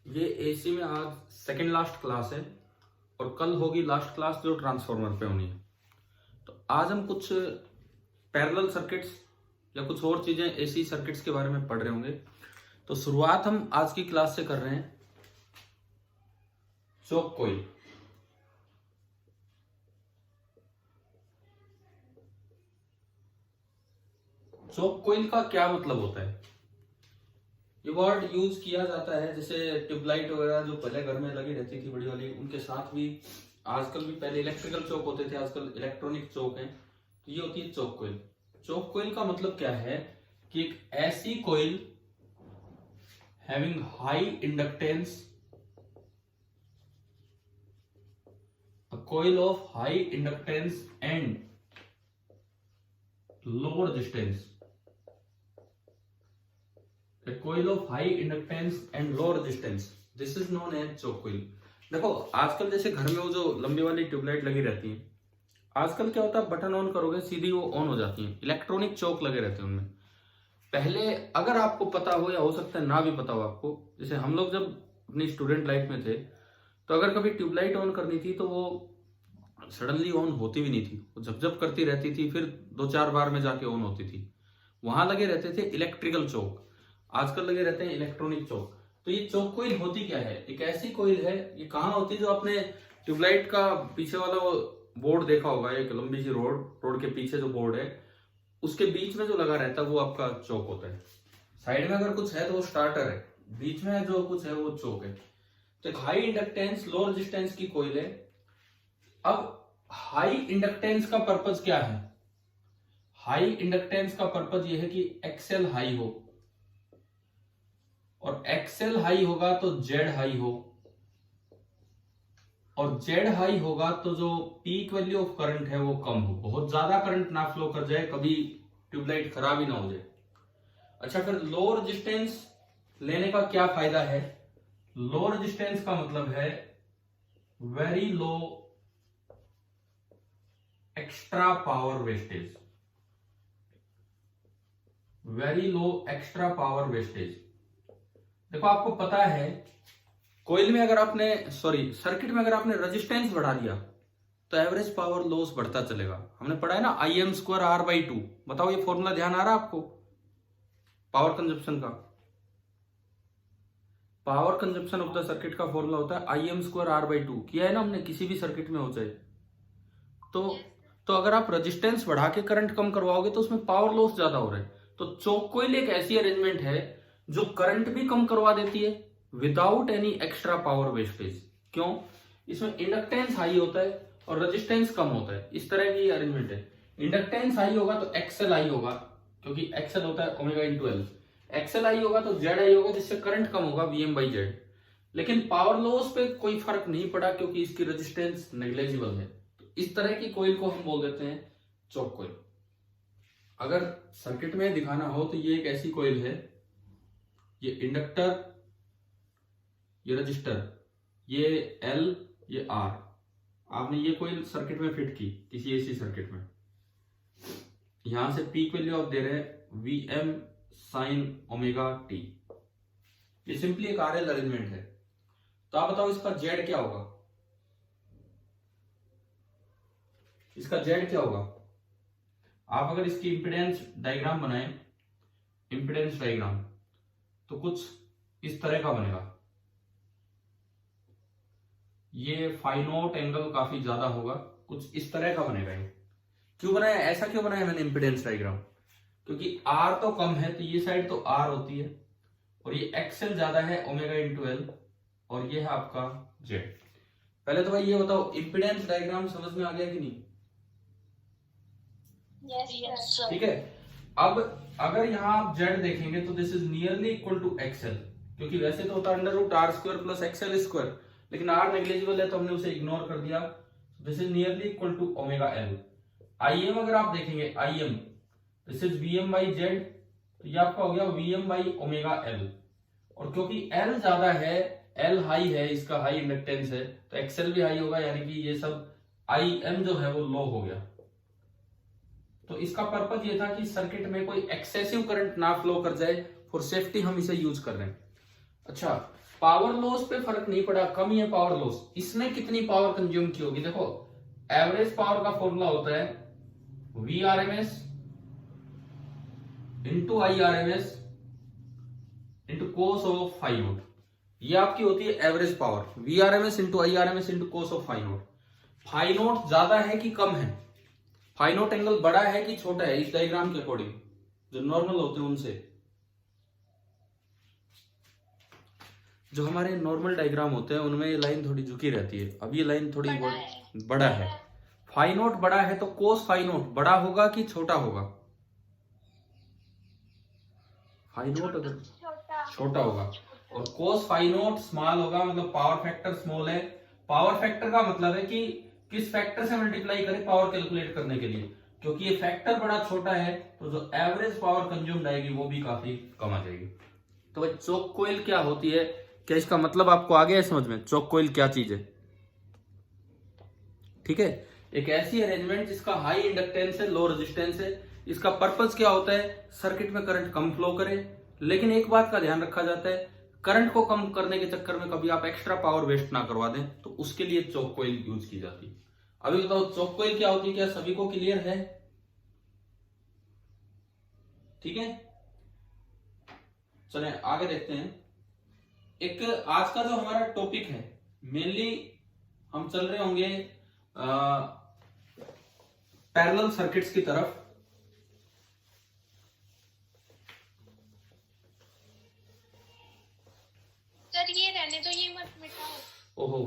ये एसी में आज सेकंड लास्ट क्लास है और कल होगी लास्ट क्लास जो ट्रांसफार्मर पे होनी है। तो आज हम कुछ पैरेलल सर्किट्स या कुछ और चीजें एसी सर्किट्स के बारे में पढ़ रहे होंगे। तो शुरुआत हम आज की क्लास से कर रहे हैं चोक कॉइल। चोक कॉइल का क्या मतलब होता है? ये वर्ड यूज किया जाता है जैसे ट्यूबलाइट वगैरह जो पहले घर में लगी रहती थी बड़ी वाली, उनके साथ भी आजकल भी पहले इलेक्ट्रिकल चोक होते थे, आजकल इलेक्ट्रॉनिक चोक है। तो ये होती है चोक कॉइल। चोक कॉइल का मतलब क्या है कि एक ऐसी coil having high inductance, a coil of high inductance and low resistance, a coil of high inductance and low resistance, this is known as choke coil। देखो आजकल जैसे घर में वो जो लंबी वाली ट्यूबलाइट लगी रहती है, आजकल क्या होता है बटन ऑन करोगे सीधी वो ऑन हो जाती है, इलेक्ट्रॉनिक चोक लगे रहते हैं उनमें। पहले अगर आपको पता हो या हो सकता है ना भी पता हो आपको, जैसे हम लोग जब अपनी स्टूडेंट लाइफ में थे तो अगर कभी ट्यूबलाइट ऑन करनी थी तो वो सडनली ऑन होती भी नहीं थी, वो झपझप करती रहती थी, फिर 2-4 बार में जाके ऑन होती थी। वहां लगे रहते थे इलेक्ट्रिकल चोक, आजकल लगे रहते हैं इलेक्ट्रॉनिक चोक। तो ये चोक कोइल होती क्या है? एक ऐसी कोइल है, ये कहाँ होती है? जो आपने ट्यूबलाइट का पीछे वाला वो बोर्ड देखा होगा, एक लंबी सी रोड के पीछे जो बोर्ड है उसके बीच में जो लगा रहता है वो आपका चोक होता है। साइड में अगर कुछ है तो वो स्टार्टर है, बीच में जो कुछ है वो चोक है। तो एक हाई इंडक्टेंस लो रेजिस्टेंस की कोइल है। अब हाई इंडक्टेंस का पर्पज क्या है? हाई इंडक्टेंस का पर्पज ये है कि एक्सेल हाई हो, और एक्सेल हाई होगा तो जेड हाई हो, और जेड हाई होगा तो जो पीक वैल्यू ऑफ करंट है वो कम हो, बहुत ज्यादा करंट ना फ्लो कर जाए, कभी ट्यूबलाइट खराब ही ना हो जाए। अच्छा, फिर लो रेजिस्टेंस लेने का क्या फायदा है? लो रेजिस्टेंस का मतलब है very low extra power wastage, very low extra power wastage. देखो आपको पता है कोइल में अगर आपने सर्किट में अगर आपने रेजिस्टेंस बढ़ा दिया तो एवरेज पावर लॉस बढ़ता चलेगा। हमने पढ़ा है ना Im²R/2। बताओ ये फॉर्मूला ध्यान आ रहा है आपको? पावर कंजप्शन का, power consumption of the circuit का फॉर्मूला होता है Im²R/2। किया है ना हमने, किसी भी सर्किट में हो जाए तो अगर आप रेजिस्टेंस बढ़ा के करंट कम करवाओगे तो उसमें पावर लॉस ज्यादा हो रहा है। तो चोक कॉइल एक ऐसी अरेंजमेंट है जो करंट भी कम करवा देती है without any extra power wastage. क्यों? इसमें इंडक्टेंस हाई होता है और रेजिस्टेंस कम होता है, इस तरह की अरेंजमेंट है। इंडक्टेंस हाई होगा तो एक्सएल हाई होगा, क्योंकि एक्सएल होता है omega into L. XL high होगा तो जेड हाई होगा, जिससे करंट कम होगा Vm/Z। लेकिन पावर लॉस पे कोई फर्क नहीं पड़ा क्योंकि इसकी रेजिस्टेंस नेग्लेजिबल है। तो इस तरह की कोइल को हम बोल देते हैं चोक कोइल। अगर सर्किट में दिखाना हो तो ये एक ऐसी कोइल है, ये इंडक्टर, ये रजिस्टर, ये एल, ये आर। आपने ये कोई सर्किट में फिट की किसी एसी सर्किट में, यहां से पीक वैल्यू आप दे रहे हैं Vm sin ओमेगा टी। ये सिंपली एक आरएल अरेंजमेंट है। तो आप बताओ इसका जेड क्या होगा? इसका जेड क्या होगा? आप अगर इसकी इंपिडेंस डायग्राम बनाएं, इंपिडेंस डायग्राम, तो कुछ इस तरह का बनेगा। ये फाइनोट एंगल काफी ज्यादा होगा, कुछ इस तरह का बनेगा। ये क्यों बनाया, ऐसा क्यों बनाया मैंने इंपिडेंस डायग्राम? क्योंकि आर तो कम है तो ये साइड तो आर होती है, और ये एक्सएल ज्यादा है ओमेगा इंटू एल, और ये है आपका जेड। पहले तो भाई ये बताओ इंपिडेंस डायग्राम समझ में आ गया कि नहीं? Yes, sir. ठीक है। अब अगर यहाँ आप जेड देखेंगे तो this is nearly equal to XL, क्योंकि वैसे तो होता है √R² प्लस XL², लेकिन आर नेग्लेजिबल है तो हमने उसे इग्नोर कर दिया। This is nearly equal to omega L. Im अगर आप देखेंगे Im, दिस इज Vm/Z, तो ये आपका हो गया Vm/ओमेगा एल। और क्योंकि L ज्यादा है, L हाई है, इसका हाई इंडक्टेंस है, तो XL भी हाई होगा, यानी कि ये सब Im जो है वो लो हो गया। तो इसका पर्पज ये था कि सर्किट में कोई एक्सेसिव करंट ना फ्लो कर जाए, फॉर सेफ्टी हम इसे यूज कर रहे हैं। अच्छा, पावर लॉस पे फर्क नहीं पड़ा, कम ही है पावर लॉस। इसने कितनी पावर कंज्यूम की होगी? देखो, एवरेज पावर का फॉर्मूला होता है Vrms into IRMS into cos of phi naught. ये आपकी होती है average power, Vrms into IRMS into cos of phi naught. Phi naught ज्यादा है कि कम है? फाई नोट एंगल बड़ा है कि छोटा है इस डायग्राम के अकॉर्डिंग, जो नॉर्मल होते हैं उनसे? जो हमारे नॉर्मल डायग्राम होते हैं उनमें ये लाइन थोड़ी झुकी रहती है, अब ये लाइन थोड़ी बड़ा है। फाई नोट बड़ा है तो कोस फाई नोट बड़ा होगा कि छोटा होगा? फाई नोट अगर छोटा होगा और कोस फाई नोट स्मॉल होगा, मतलब पावर फैक्टर स्मॉल है। पावर फैक्टर का मतलब है कि किस फैक्टर से मल्टीप्लाई करें पावर कैलकुलेट करने के लिए, क्योंकि ये फैक्टर बड़ा छोटा है तो जो एवरेज पावर कंज्यूम्ड आएगी वो भी काफी कम आ जाएगी। तो भाई चोक कोइल क्या होती है, क्या इसका मतलब आपको आ गया है समझ में? चोक कोइल क्या चीज है? ठीक है, एक ऐसी अरेंजमेंट जिसका हाई इंडक्टेंस है, लो रेजिस्टेंस है। इसका पर्पस क्या होता है? सर्किट में करंट कम फ्लो करे, लेकिन एक बात का ध्यान रखा जाता है, करंट को कम करने के चक्कर में कभी आप एक्स्ट्रा पावर वेस्ट ना करवा दें, तो उसके लिए चोक कोइल यूज की जाती है। अभी बताओ चोक कोइल क्या होती है, क्या सभी को क्लियर है? ठीक है, चलें आगे देखते हैं। एक आज का जो हमारा टॉपिक है, मेनली हम चल रहे होंगे पैरेलल सर्किट्स की तरफ। सर ये रहने दो, ये मत मिटाओ। ओहो,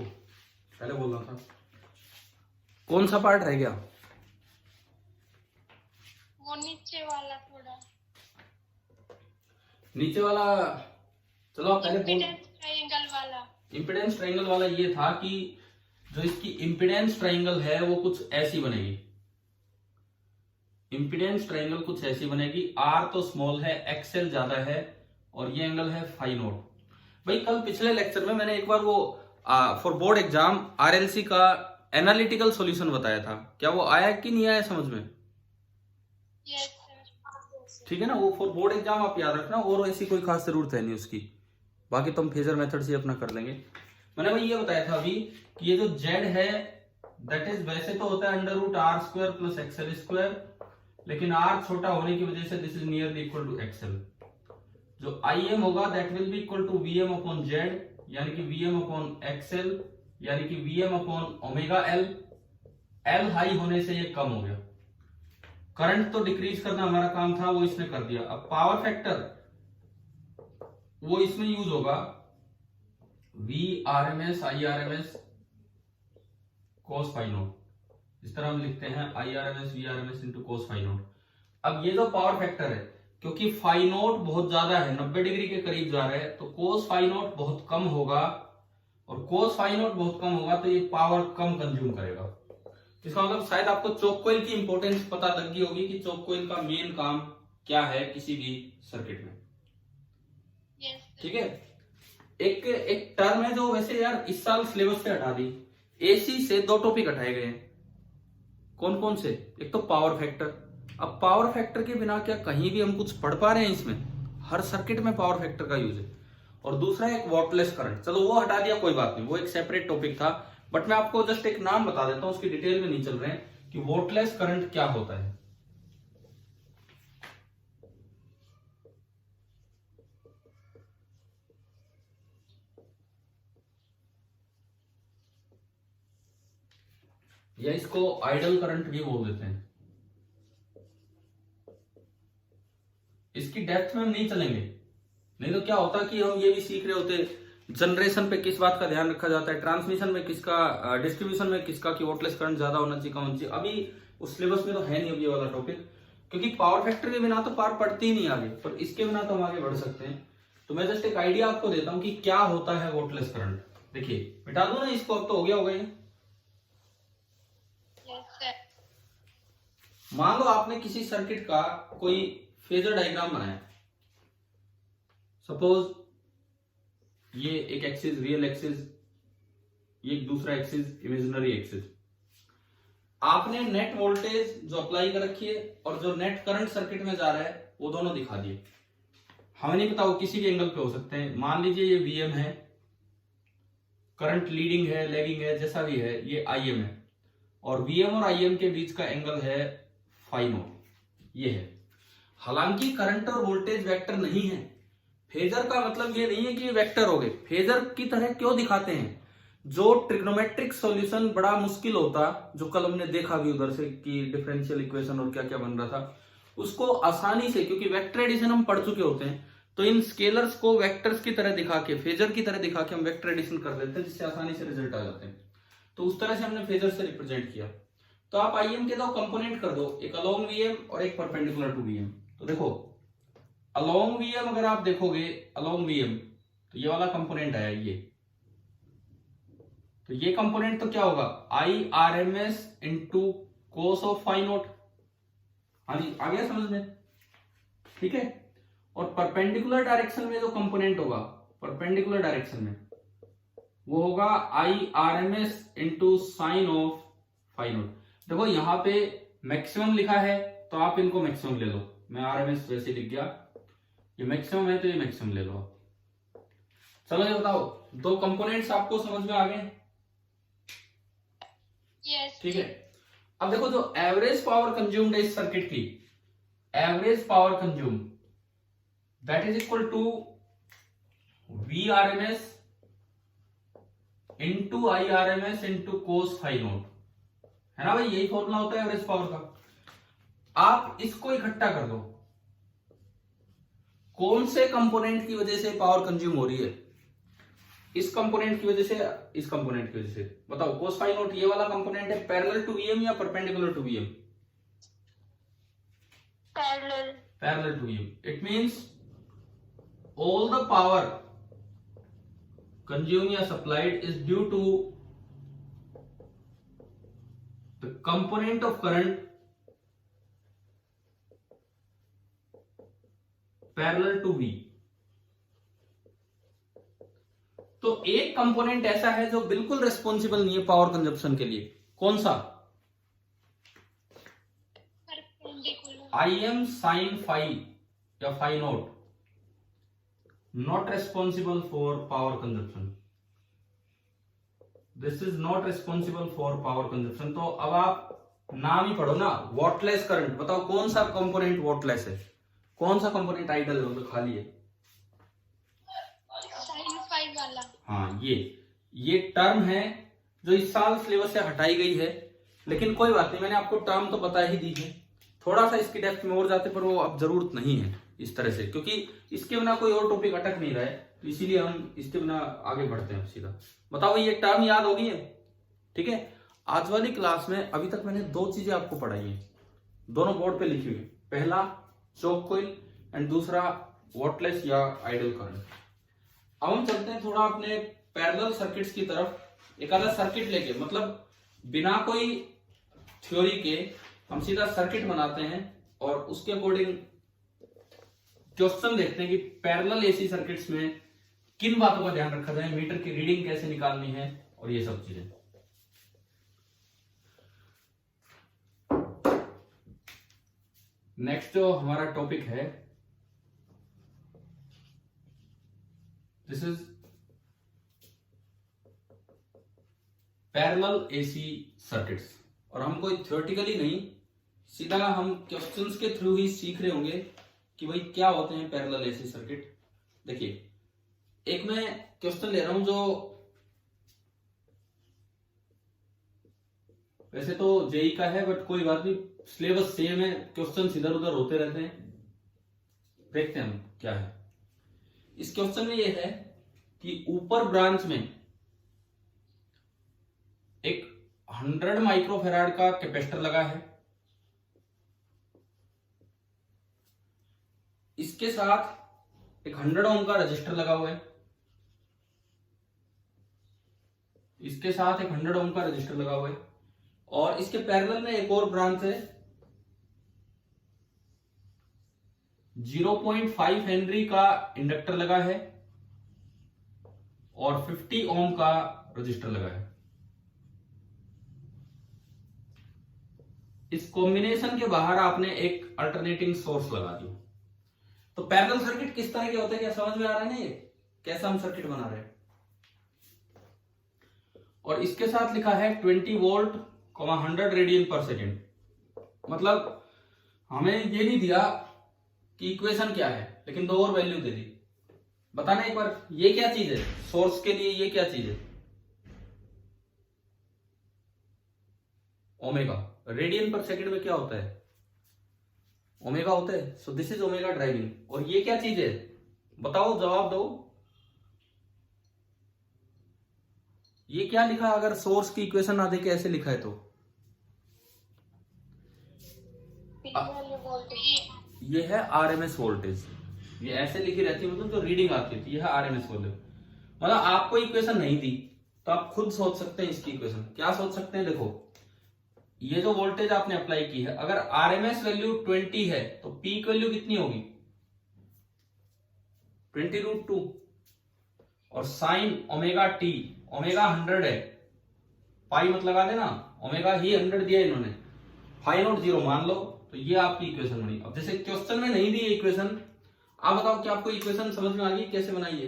पहले बोल रहा था। कौन सा पार्ट रह गया? वो नीचे वाला, थोड़ा नीचे वाला। चलो आप पहले बोल। ट्रायंगल वाला, इम्पिडेंस ट्रायंगल वाला ये था कि जो इसकी इम्पिडेंस ट्रायंगल है वो कुछ ऐसी बनेगी। इम्पिडेंस ट्रायंगल कुछ ऐसी बनेगी, आर तो स्मॉल है, एक्सएल ज्यादा है, और ये एंगल है फाई नोट। भाई कल पिछले लेक्चर में मैंने एक बार वो फॉर बोर्ड एग्जाम RLC का एनालिटिकल सॉल्यूशन बताया था, क्या वो आया कि नहीं आया समझ में? Yes sir. ठीक है ना, वो फॉर बोर्ड एग्जाम आप याद रखना, और ऐसी कोई खास जरूरत है नहीं उसकी, बाकी तुम फेजर मेथड से अपना कर लेंगे। मैंने भाई ये बताया था अभी कि ये जो Z है दैट इज, वैसे तो होता है √r² प्लस XL², लेकिन r छोटा होने की वजह से this is nearly equal to XL। जो IM होगा that will be equal to VM upon Z, यानी कि VM अपॉन XL, यानी कि VM upon omega L। L high होने से ये कम हो गया। करंट तो डिक्रीज करना हमारा काम था, वो इसने कर दिया। अब पावर फैक्टर वो इसमें यूज होगा Vrms IRMS cos phi naught, इस तरह हम लिखते हैं IRMS Vrms into cos phi naught. अब ये जो पावर फैक्टर है, क्योंकि फाई नोट बहुत ज्यादा है, 90 डिग्री के करीब जा रहा है, तो cos फाई नोट बहुत कम होगा, और cos फाई नोट बहुत कम होगा तो ये पावर कम कंज्यूम करेगा। इसका मतलब शायद आपको चोक कोइल की इंपॉर्टेंस पता लग गई होगी कि चोक कोइल का मेन काम क्या है किसी भी सर्किट में। ठीक है, एक टर्म है जो वैसे यार इस साल सिलेबस से हटा दी, AC से 2 टॉपिक हटाए गए हैं। कौन कौन से? एक तो पावर फैक्टर। अब पावर फैक्टर के बिना क्या कहीं भी हम कुछ पढ़ पा रहे हैं? इसमें हर सर्किट में पावर फैक्टर का यूज है। और दूसरा एक वॉटलेस करंट, चलो वो हटा दिया, कोई बात नहीं, वो एक सेपरेट टॉपिक था, बट मैं आपको जस्ट एक नाम बता देता हूं, उसकी डिटेल में नहीं चल रहे हैं कि वॉटलेस करंट क्या होता है। या इसको आइडल करंट भी बोल देते हैं। इसकी डेप्थ में हम नहीं चलेंगे, नहीं तो क्या होता कि हम ये भी सीख रहे होते जनरेशन पे किस बात का ध्यान रखा जाता है, ट्रांसमिशन में किसका, डिस्ट्रीब्यूशन में किसका, कि वोटलेस करंट ज्यादा होना चाहिए कम होना चाहिए। अभी उस सिलेबस में तो है नहीं अब ये वाला टॉपिक, क्योंकि पावर फैक्टर के बिना तो पार पड़ती ही नहीं आगे, पर इसके बिना तो हम आगे बढ़ सकते हैं। तो मैं जस्ट एक आइडिया आपको देता हूं कि क्या होता है वोटलेस करंट। देखिए मिटा दो ना इसको, अब तो हो गया होगा ये। मान लो आपने किसी सर्किट का कोई फेजर डायग्राम बनाया, सपोज ये एक एक्सिस रियल एक्सिस, ये एक दूसरा एक्सिस इमेजिनरी एक्सिस। आपने नेट वोल्टेज जो अप्लाई कर रखी है और जो नेट करंट सर्किट में जा रहा है वो दोनों दिखा दिए। हमें नहीं पता, वो किसी भी एंगल पे हो सकते हैं। मान लीजिए ये Vm है, करंट लीडिंग है, लैगिंग है, जैसा भी है, ये Im है, और Vm और Im के बीच का एंगल है फाई नॉट, ये है। हालांकि करंट और वोल्टेज वेक्टर नहीं है। फेजर का मतलब ये नहीं है कि ये वेक्टर हो गए। फेजर की तरह क्यों दिखाते हैं? जो ट्रिग्नोमेट्रिक सॉल्यूशन बड़ा मुश्किल होता, जो कल हमने देखा भी उधर से कि डिफरेंशियल इक्वेशन और क्या क्या बन रहा था, उसको आसानी से, क्योंकि वेक्टर एडिशन हम पढ़ चुके होते हैं, तो इन स्केलर्स को वेक्टर्स की तरह दिखा के, फेजर की तरह दिखा के हम वेक्टर एडिशन कर देते हैं, जिससे आसानी से रिजल्ट आ जाते हैं। तो उस तरह से हमने फेजर से रिप्रेजेंट किया। तो आप Im के दो कंपोनेंट कर दो, एक अलोंग Vm और एक परपेंडिकुलर टू Vm। तो देखो अलोंग Vm, अगर आप देखोगे अलोंग Vm, तो ये वाला कंपोनेंट आया ये, तो ये कंपोनेंट तो क्या होगा, IRMS into cos of phi naught. हाँ जी, आ गया समझ में? ठीक है। और परपेंडिकुलर डायरेक्शन में जो कंपोनेंट होगा, परपेंडिकुलर डायरेक्शन में, वो होगा IRMS into sine of phi naught. देखो यहाँ पे मैक्सिमम लिखा है, तो आप इनको मैक्सिमम ले लो, मैं RMS वैसे लिख गया, ये मैक्सिमम है तो ये मैक्सिमम ले लो आप। चलो ये बताओ, दो कंपोनेंट्स आपको समझ में आ गए? ठीक है। अब देखो जो एवरेज पावर कंज्यूम्ड है इस सर्किट की, average power consume, that is equal to VRMS into IRMS into cos phi naught, है ना भाई? यही फॉर्मूला होता है एवरेज पावर का। आप इसको इकट्ठा कर दो, कौन से कंपोनेंट की वजह से पावर कंज्यूम हो रही है? इस कंपोनेंट की वजह से, इस कंपोनेंट की वजह से। बताओ, कोस फाई नॉट ये वाला कंपोनेंट है पैरेलल टू Vm या perpendicular to Vm? Parallel to Vm। It means all the power consumed or supplied is due to the component of current parallel to V। तो एक कंपोनेंट ऐसा है जो बिल्कुल रिस्पॉन्सिबल नहीं है पावर कंजप्शन के लिए, कौन सा? Im sin फाई या phi not, not responsible for power consumption, this is not responsible for power consumption। तो अब आप नाम ही पढ़ो ना, वॉटलेस करंट। बताओ कौन सा कंपोनेंट वॉटलेस है, कौन सा कंपोनेंट आइडल है, मतलब खाली है? साइन फाई वाला। हाँ, ये टर्म है जो इस साल सिलेबस से हटाई गई है, लेकिन कोई बात नहीं, मैंने आपको टर्म तो बता ही दी है। थोड़ा सा इसकी डेप्थ में और जाते, पर वो अब जरूरत नहीं है इस तरह से, क्योंकि इसके बिना कोई और टॉपिक अटक नहीं रहा है, तो इसीलिए हम इसके बिना आगे बढ़ते हैं सीधा। बताओ ये टर्म याद होगी है? ठीक है। आज वाली क्लास में अभी तक मैंने दो चीजें आपको पढ़ाई हैं, दोनों बोर्ड पे लिखी हुई। पहला चोक कॉइल एंड दूसरा वॉटलेस या आइडल करंट। अब हम चलते हैं थोड़ा अपने पैरेलल सर्किट्स की तरफ। एक आधा सर्किट लेके, मतलब बिना कोई थ्योरी के हम सीधा सर्किट बनाते हैं और उसके अकॉर्डिंग क्वेश्चन देखते हैं कि पैरेलल एसी सर्किट्स में किन बातों का ध्यान रखा जाए, मीटर की रीडिंग कैसे निकालनी है और ये सब चीजें। नेक्स्ट जो हमारा टॉपिक है, this is parallel AC circuits. और हम कोई थ्योरेटिकली नहीं, सीधा हम क्वेश्चंस के थ्रू ही सीख रहे होंगे कि भाई क्या होते हैं पैरेलल एसी सर्किट। देखिए, एक मैं क्वेश्चन ले रहा हूं जो वैसे तो जेई का है, बट कोई बात नहीं, सिलेबस सेम है, क्वेश्चन इधर उधर होते रहते हैं। देखते हैं हम क्या है इस क्वेश्चन में। ये है कि ऊपर ब्रांच में एक 100 माइक्रोफेराड का कैपेसिटर लगा है, इसके साथ एक 100 ओम का रजिस्टर लगा हुआ है, इसके साथ एक 100 ओम का रजिस्टर लगा हुआ है, और इसके पैरेलल में एक और ब्रांच है, 0.5 हेनरी का इंडक्टर लगा है और 50 ओम का रजिस्टर लगा है। इस कॉम्बिनेशन के बाहर आपने एक अल्टरनेटिंग सोर्स लगा दिया। तो पैरेलल सर्किट किस तरह के होते हैं, क्या समझ में आ रहा है ना ये कैसा हम सर्किट बना रहे हैं। और इसके साथ लिखा है 20 वोल्ट 100 रेडियन पर सेकेंड। मतलब हमें ये नहीं दिया कि इक्वेशन क्या है, लेकिन दो और वैल्यू दे दी। बताना एक बार ये क्या चीज है, सोर्स के लिए ये क्या चीज है, ओमेगा। रेडियन पर सेकंड में क्या होता है, ओमेगा होता है। So this is omega driving. और ये क्या चीज है, बताओ जवाब दो, ये क्या लिखा है अगर सोर्स की इक्वेशन ना देके ऐसे लिखा है तो। ये है आरएमएस वोल्टेज, ये ऐसे लिखी रहती है, मतलब जो रीडिंग आती है ये है आरएमएस वोल्टेज। मतलब आपको इक्वेशन नहीं दी तो आप खुद सोच सकते हैं इसकी इक्वेशन। क्या सोच सकते हैं, देखो ये जो वोल्टेज आपने अप्लाई की है, अगर आरएमएस वैल्यू 20 है तो पीक वैल्यू कितनी होगी 20√2। और साइन ओमेगा टी, ओमेगा 100 है, पाई मत लगा देना, ओमेगा ही 100 दिया इन्होंने, फाई नॉट 0 मान लो। तो ये आपकी इक्वेशन बनी। अब जैसे क्वेश्चन में नहीं दी इक्वेशन, आप बताओ कि आपको इक्वेशन समझ में आ गई कैसे बनाइए।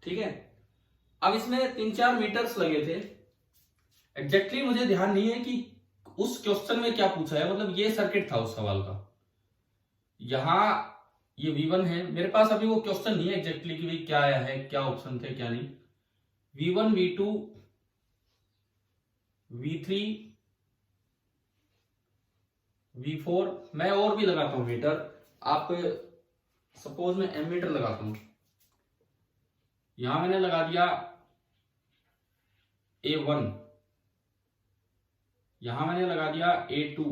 ठीक है। अब इसमें 3-4 मीटर्स लगे थे, एग्जैक्टली मुझे ध्यान नहीं है कि उस क्वेश्चन में क्या पूछा है, मतलब ये सर्किट था उस सवाल का। यहां ये V1 है, मेरे पास अभी वो क्वेश्चन नहीं है एग्जैक्टली कि भाई क्या आया है, क्या ऑप्शन थे क्या नहीं। V1 V2 V3 V4, मैं और भी लगाता हूं मीटर। आप सपोज मैं एमीटर लगाता हूं, यहां मैंने लगा दिया A1, यहां मैंने लगा दिया A2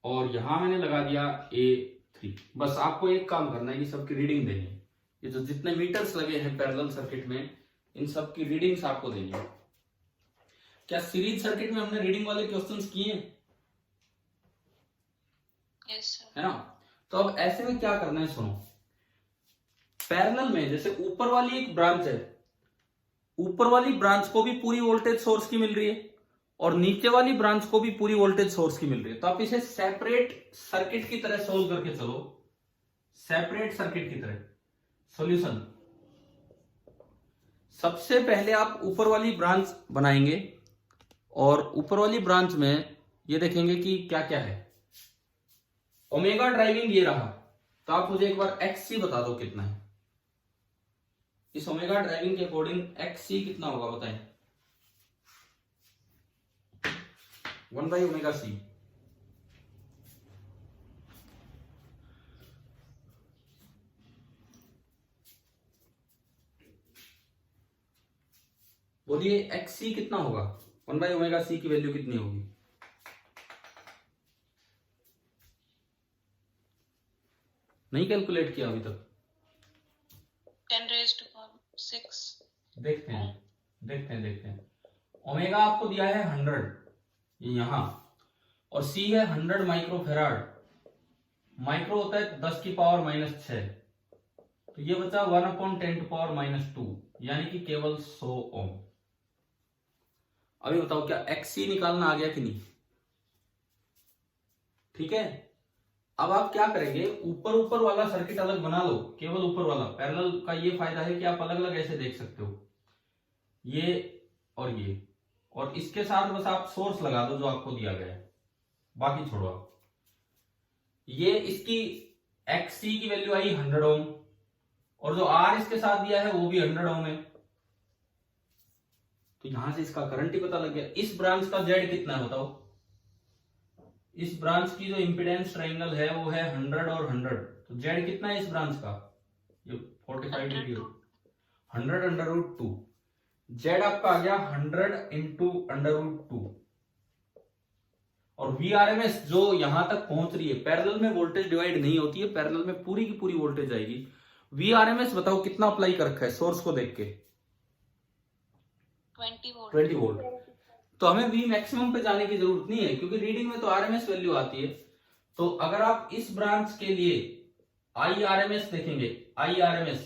और यहां मैंने लगा दिया A3। बस आपको एक काम करना है, ये सबकी रीडिंग देनी है। ये जो जितने मीटर्स लगे हैं पैरेलल सर्किट में, इन सब की रीडिंग्स आपको देनी है। क्या सीरीज सर्किट में हमने रीडिंग वाले क्वेश्चंस किए हैं? यस है ना। तो अब ऐसे में क्या करना है, सुनो। पैरेलल में जैसे ऊपर वाली एक ब्रांच है, ऊपर वाली ब्रांच को भी पूरी वोल्टेज सोर्स की मिल रही है और नीचे वाली ब्रांच को भी पूरी वोल्टेज सोर्स की मिल रही है। तो आप इसे सेपरेट सर्किट की तरह सोल्व करके चलो, सेपरेट सर्किट की तरह। सॉल्यूशन, सबसे पहले आप ऊपर वाली ब्रांच बनाएंगे और ऊपर वाली ब्रांच में ये देखेंगे कि क्या क्या है। ओमेगा ड्राइविंग ये रहा, तो आप मुझे एक बार XC बता दो कितना है। इस ओमेगा ड्राइविंग के अकॉर्डिंग XC कितना होगा बताएं। 1/ωc। बोलिए XC कितना होगा, 1/ωc की वैल्यू कितनी होगी। नहीं कैलकुलेट किया अभी तक, 10⁻⁶। देखते हैं। ओमेगा आपको दिया है 100 यहां, और C है 100 माइक्रोफेराड। माइक्रो होता है 10⁻⁻6, तो ये बचा 1/10⁻², यानी कि केवल 100 ओम। अभी बताओ क्या XC निकालना आ गया कि नहीं। ठीक है। अब आप क्या करेंगे, ऊपर वाला सर्किट अलग बना लो, केवल ऊपर वाला। पैरेलल का ये फायदा है कि आप अलग अलग ऐसे देख सकते हो, ये और इसके साथ बस आप सोर्स लगा दो जो आपको दिया गया है, बाकी छोड़ो आप। ये इसकी XC की वैल्यू आई 100 ओम, और जो R इसके साथ दिया है वो भी 100 ओम है। तो यहां से इसका करंट ही पता लग गया। इस ब्रांच का Z कितना है बताओ। इस ब्रांच की जो इंपीडेंस ट्रायंगल है वो है 100 और 100, तो Z कितना है इस ब्रांच का, ये 45 डिग्री, 100 √2। Z आपका आ गया 100 × √2। और VRMS जो यहां तक पहुंच रही है, पैरेलल में वोल्टेज डिवाइड नहीं होती है, पैरेलल में पूरी की पूरी वोल्टेज आएगी। VRMS बताओ कितना अप्लाई कर रखा है सोर्स को देख के, 20 वोल्ट। तो हमें V मैक्सिमम पे जाने की जरूरत नहीं है, क्योंकि रीडिंग में तो RMS वैल्यू आती है। तो अगर आप इस ब्रांच के लिए IRMS देखेंगे, IRMS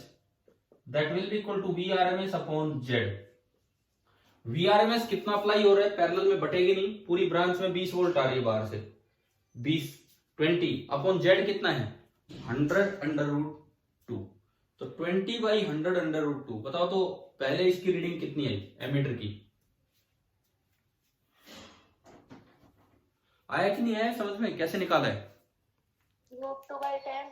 that will be equal to VRMS upon Z। VRMS कितना अप्लाई हो रहा है, पैरेलल में बटेगी नहीं, पूरी ब्रांच में 20 वोल्ट आ रही है बाहर से, 20 20 अपॉन जेड कितना है 100 अंडर रूट 2। तो 20/100 अंडर रूट 2। बताओ तो पहले इसकी रीडिंग कितनी आई एमीटर की? आया कि नहीं आया समझ में? कैसे निकाला है? √2/10।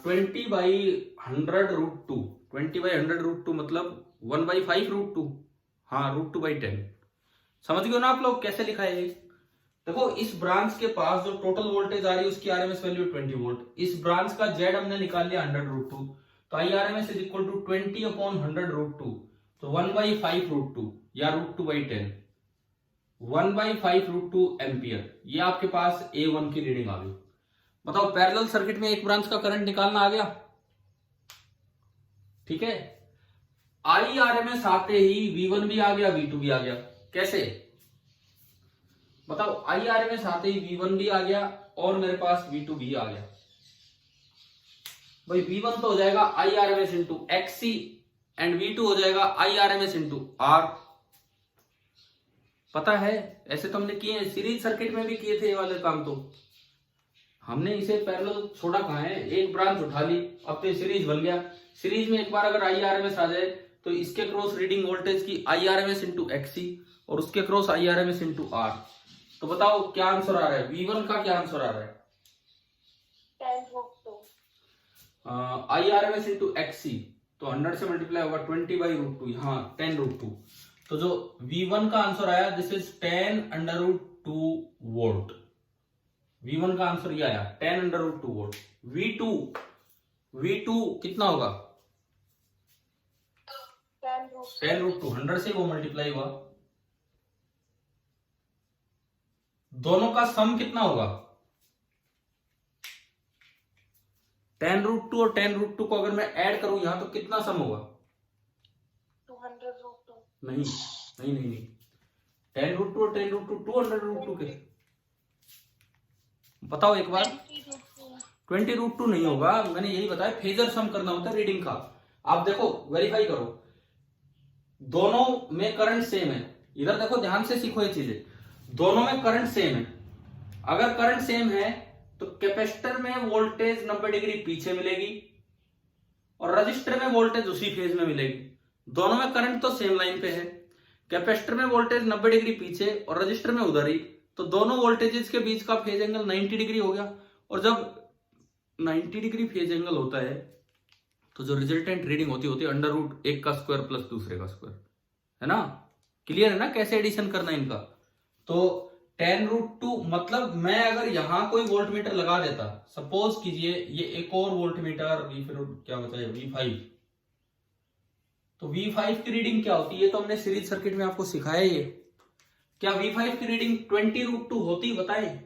20/100 रूट 2। 20/100 रूट 2 मतलब 1/5 रूट 2। हाँ √2/10। समझ गए ना आप लोग कैसे लिखा है ये? देखो इस ब्रांच के पास जो टोटल वोल्टेज आ रही है उसकी आरएमएस वैल्यू 20 वोल्ट। इस ब्रांच का जेड हमने निकाल लिया 100 रूट 2। तो I RMS is equal to 20/100 root 2। तो 1/5 रूट 2 या √2/10 1/5 रूट 2 एम्पियर। ये आपके पास A1 की रीडिंग आ गई। बताओ पैरेलल सर्किट में एक ब्रांच का करंट निकालना आ गया। ठीक है, आई आरएमएस आते ही V1 भी आ गया V2 भी आ गया। कैसे बताओ? आई आरएमएस आते ही V1 भी आ गया और मेरे पास V2 भी आ गया। भाई V1 तो हो जाएगा I RMS into XC and V2 हो जाएगा आई आरएमएस इंटू आर। पता है ऐसे तो हमने किए हैं, सीरीज सर्किट में भी किए थे ये वाले काम। तो हमने इसे पैरेलल छोड़ा कहाँ है, एक ब्रांच उठा ली, अब तो सीरीज बन गया। सीरीज में एक बार अगर आई आरएमएस आ जाए तो इसके क्रॉस रीडिंग वोल्टेज की आई आरएमएस इंटू एक्सी और उसके cross I RMS into R. तो बताओ क्या आंसर आ रहा है? V1 का क्या आंसर आ रहा है? 10√2। आई आरएमएस इंटू एक्सी तो 100 से मल्टीप्लाई होगा 20/√2। यहाँ 10√2। तो जो V1 का आंसर आया दिस इज 10√2 वोल्ट। V1 का आंसर ये आया 10√2 वोल्ट। V2 कितना होगा? 10√2। 100 से वो मल्टीप्लाई हुआ। दोनों का सम कितना होगा? 10√2 और 10√2 को अगर मैं ऐड करूं यहां तो कितना सम होगा? 200√2। नहीं नहीं नहीं नहीं, 10√2 और 10√2 200√2 के। बताओ एक बार। 20√2 नहीं होगा, मैंने यही बताया फेजर सम करना होता है रीडिंग का। आप देखो वेरीफाई करो, दोनों में करंट सेम है। इधर देखो ध्यान से सीखो ये चीजें, दोनों में करंट सेम है। अगर करंट सेम है तो कैपेसिटर में वोल्टेज 90 डिग्री पीछे मिलेगी और रजिस्टर में वोल्टेज उसी फेज में मिलेगी। दोनों में करंट तो सेम लाइन पे है, कैपेसिटर में वोल्टेज 90 डिग्री पीछे और रजिस्टर में उधर ही, तो दोनों वोल्टेजेस के बीच का फेज एंगल 90 डिग्री हो गया। और जब 90 डिग्री फेज एंगल होता है तो जो रिजल्टेंट रीडिंग होती है √1 का स्क्वायर प्लस दूसरे का स्क्वायर, है ना? क्लियर है ना कैसे एडिशन करना है इनका? तो 10√2 मतलब मैं अगर यहां कोई वोल्टमीटर लगा देता, सपोज कीजिए ये एक और वोल्टमीटर फिर क्या बताया V5, तो V5 की रीडिंग क्या होती है? तो हमने सीरीज सर्किट में आपको सिखाया ये। क्या V5 की रीडिंग 20√2 होती? बताएं,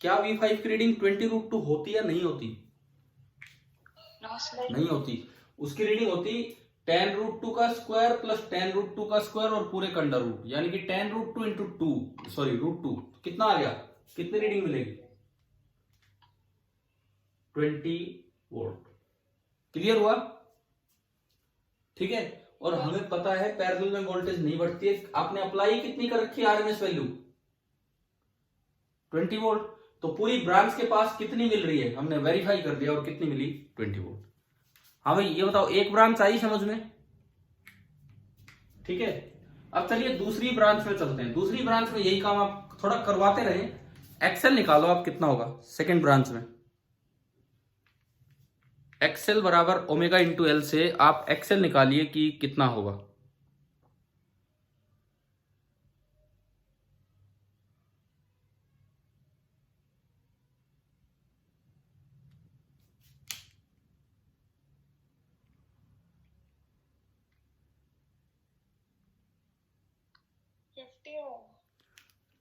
क्या V5 की रीडिंग 20√2 होती या नहीं होती? नहीं होती। उसकी रीडिंग होती 10√2 का स्क्वायर प्लस 10√2 का स्क्वायर और पूरे का अंडर रूट, यानी कि 10√2 इंटू √2 कितना आ गया? कितनी रीडिंग मिलेगी? 20 वोल्ट। क्लियर हुआ? ठीक है। और हमें पता है पैरेलल में वोल्टेज नहीं बढ़ती है। आपने अप्लाई कितनी कर रखी है आरएमएस वैल्यू? 20 वोल्ट। तो पूरी ब्रांच के पास कितनी मिल रही है हमने वेरीफाई कर दिया और कितनी मिली? 20 वोल्ट। हाँ भाई ये बताओ, एक ब्रांच आई समझ में? ठीक है, अब चलिए दूसरी ब्रांच में चलते हैं। दूसरी ब्रांच में यही काम आप थोड़ा करवाते रहे। एक्सेल निकालो आप कितना होगा सेकेंड ब्रांच में। एक्सेल बराबर ओमेगा इंटू एल से आप एक्सेल निकालिए कि कितना होगा।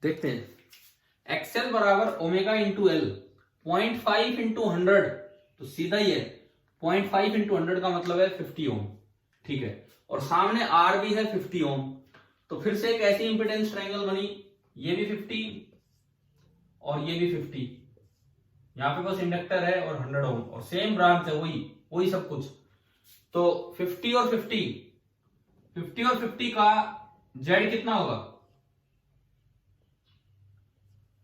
देखते हैं, एक्सेल बराबर ओमेगा इंटू एल 0.5 इंटू 100, तो सीधा ही है 0.5 इंटू 100 का मतलब है 50 ओम। ठीक है, और सामने आर भी है 50 ओम। तो फिर से एक ऐसी इंपिडेंस ट्रायंगल बनी, ये भी 50 और ये भी 50। यहां पे बस इंडक्टर है और 100 ओम और सेम ब्रांच है, वही सब कुछ। तो 50 और 50 का जेड कितना होगा?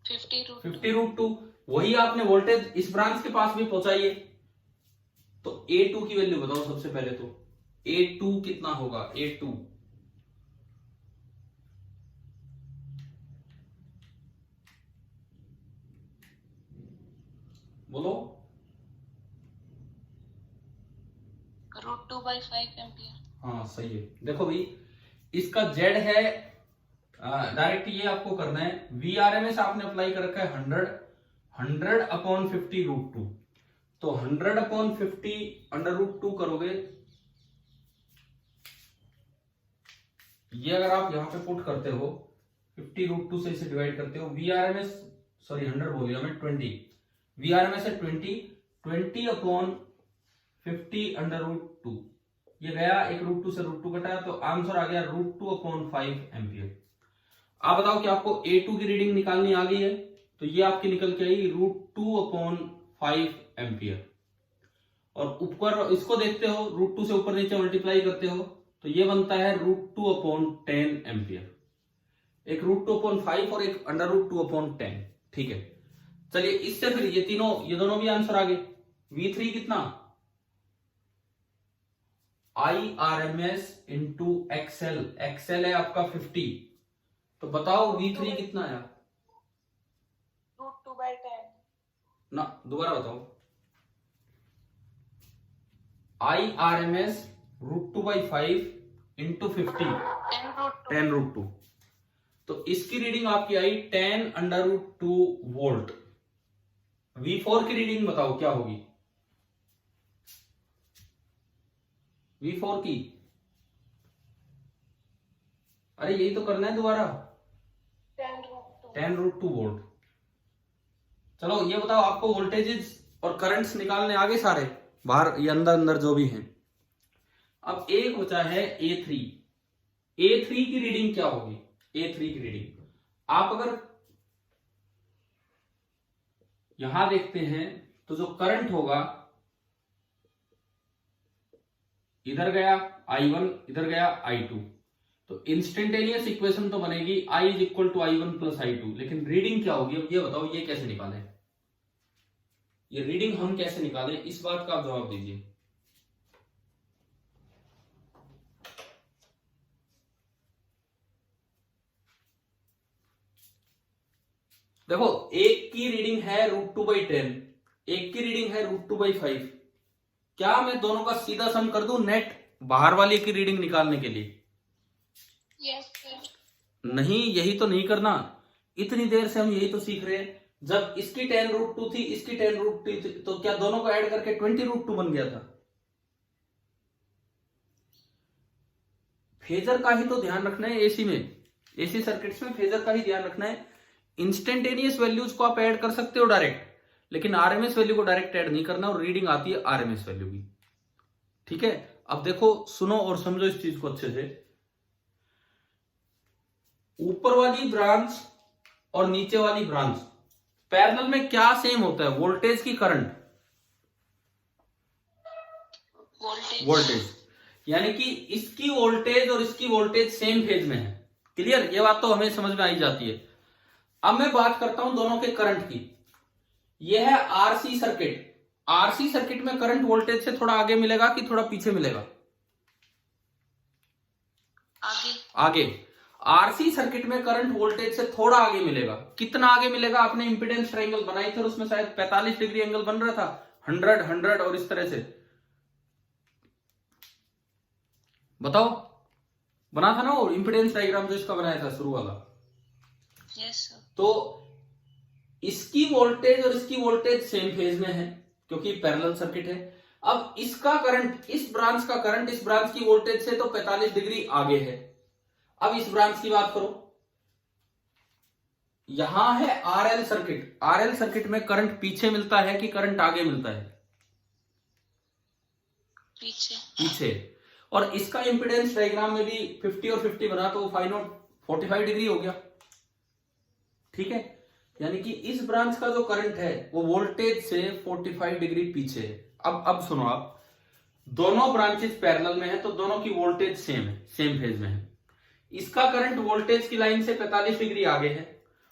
50√2। वही आपने वोल्टेज इस ब्रांच के पास भी पहुंचाइए। तो A2 की वैल्यू बताओ सबसे पहले। तो A2 कितना होगा? A2 बोलो। √2/5 एम्पियर। हाँ सही है। देखो भाई, इसका Z है, डायरेक्ट ये आपको करना है। VRMS आपने अप्लाई कर रखा है 100/50√2। तो 100/50 करोगे, ये अगर आप यहां पे पुट करते हो 50√2 से इसे डिवाइड करते हो, VRMS सॉरी 100 बोल दिया मैं, 20। VRMS है 20/50√2। ये गया एक √2 से √2 कटा, तो आंसर आ गया √2/5 एम्पियर। आप बताओ कि आपको A2 की रीडिंग निकालनी आ गई है, तो ये आपकी निकल के आई √2/5 एम्पियर। और ऊपर इसको देखते हो, √2 से ऊपर नीचे मल्टीप्लाई करते हो, तो ये बनता है √2/10 एम्पियर। एक √2/5 और एक √2/10। ठीक है, चलिए इससे फिर ये दोनों भी आंसर आ गए। V3 कितना? IRMS into XL। XL है आपका 50। तो बताओ V3 कितना आया? √2/10। ना, दोबारा बताओ। IRMS √2/5 into 50 10√2। तो इसकी रीडिंग आपकी आई 10√2 वोल्ट। V4 की रीडिंग बताओ क्या होगी? V4 की, अरे यही तो करना है दोबारा, 10√2 वोल्ट। चलो ये बताओ, आपको वोल्टेजेस और करंट्स निकालने आगे सारे, बाहर ये अंदर अंदर जो भी हैं। अब एक बचा है A3। A3 की रीडिंग क्या होगी? A3 की रीडिंग आप अगर यहां देखते हैं तो जो करंट होगा, इधर गया I1, इधर गया I2, तो इंस्टेंटेनियस इक्वेशन तो बनेगी I = I1 + I2। लेकिन रीडिंग क्या होगी? अब ये बताओ, ये कैसे निकालें? ये रीडिंग हम कैसे निकालें, इस बात का आप जवाब दीजिए। देखो, एक की रीडिंग है √2/10, एक की रीडिंग है √2/5। क्या मैं दोनों का सीधा सम कर दूं नेट बाहर वाले की रीडिंग निकालने के लिए? Yes sir. नहीं, यही तो नहीं करना। इतनी देर से हम यही तो सीख रहे हैं। जब इसकी 10√2 थी, इसकी 10√2 थी, तो क्या दोनों को ऐड करके 20√2 बन गया था? फेजर का ही तो ध्यान रखना है एसी में, एसी सर्किट्स में फेजर का ही ध्यान रखना है। इंस्टेंटेनियस वैल्यूज को आप ऐड कर सकते हो डायरेक्ट, लेकिन आरएमएस वैल्यू को डायरेक्ट ऐड नहीं करना, और रीडिंग आती है आरएमएस वैल्यू की। ठीक है, अब देखो, सुनो और समझो इस चीज को अच्छे से। ऊपर वाली ब्रांच और नीचे वाली ब्रांच पैरेलल में क्या सेम होता है? वोल्टेज की करंट? वोल्टेज। यानी कि इसकी वोल्टेज और इसकी वोल्टेज सेम फेज में है। क्लियर? ये बात तो हमें समझ में आई जाती है। अब मैं बात करता हूं दोनों के करंट की। यह है आरसी सर्किट। आरसी सर्किट में करंट वोल्टेज से थोड़ा आगे मिलेगा कि थोड़ा पीछे मिलेगा? आगे। आरसी सर्किट में करंट वोल्टेज से थोड़ा आगे मिलेगा। कितना आगे मिलेगा? आपने इंपीडेंस ट्रायंगल बनाई थी और उसमें शायद 45 डिग्री एंगल बन रहा था, 100 100 और इस तरह से। बताओ, बना था ना वो इंपीडेंस डायग्राम जो इसका बनाया था शुरू वाला? Yes sir. तो इसकी वोल्टेज और इसकी वोल्टेज सेम फेज में है क्योंकि पैरेलल सर्किट है। अब इसका करंट, इस ब्रांच का करंट इस ब्रांच की वोल्टेज से तो 45 डिग्री आगे है। अब इस ब्रांच की बात करो, यहां है आरएल सर्किट। आरएल सर्किट में करंट पीछे मिलता है कि करंट आगे मिलता है? पीछे। और इसका इंपीडेंस डायग्राम में भी 50 और 50 बना तो 45 डिग्री हो गया। ठीक है, यानी कि इस ब्रांच का जो करंट है वो वोल्टेज से 45 डिग्री पीछे है। अब सुनो, आप दोनों ब्रांचेस पैरेलल में है तो दोनों की वोल्टेज सेम है, सेम फेज में है। इसका करंट वोल्टेज की लाइन से 45 डिग्री आगे है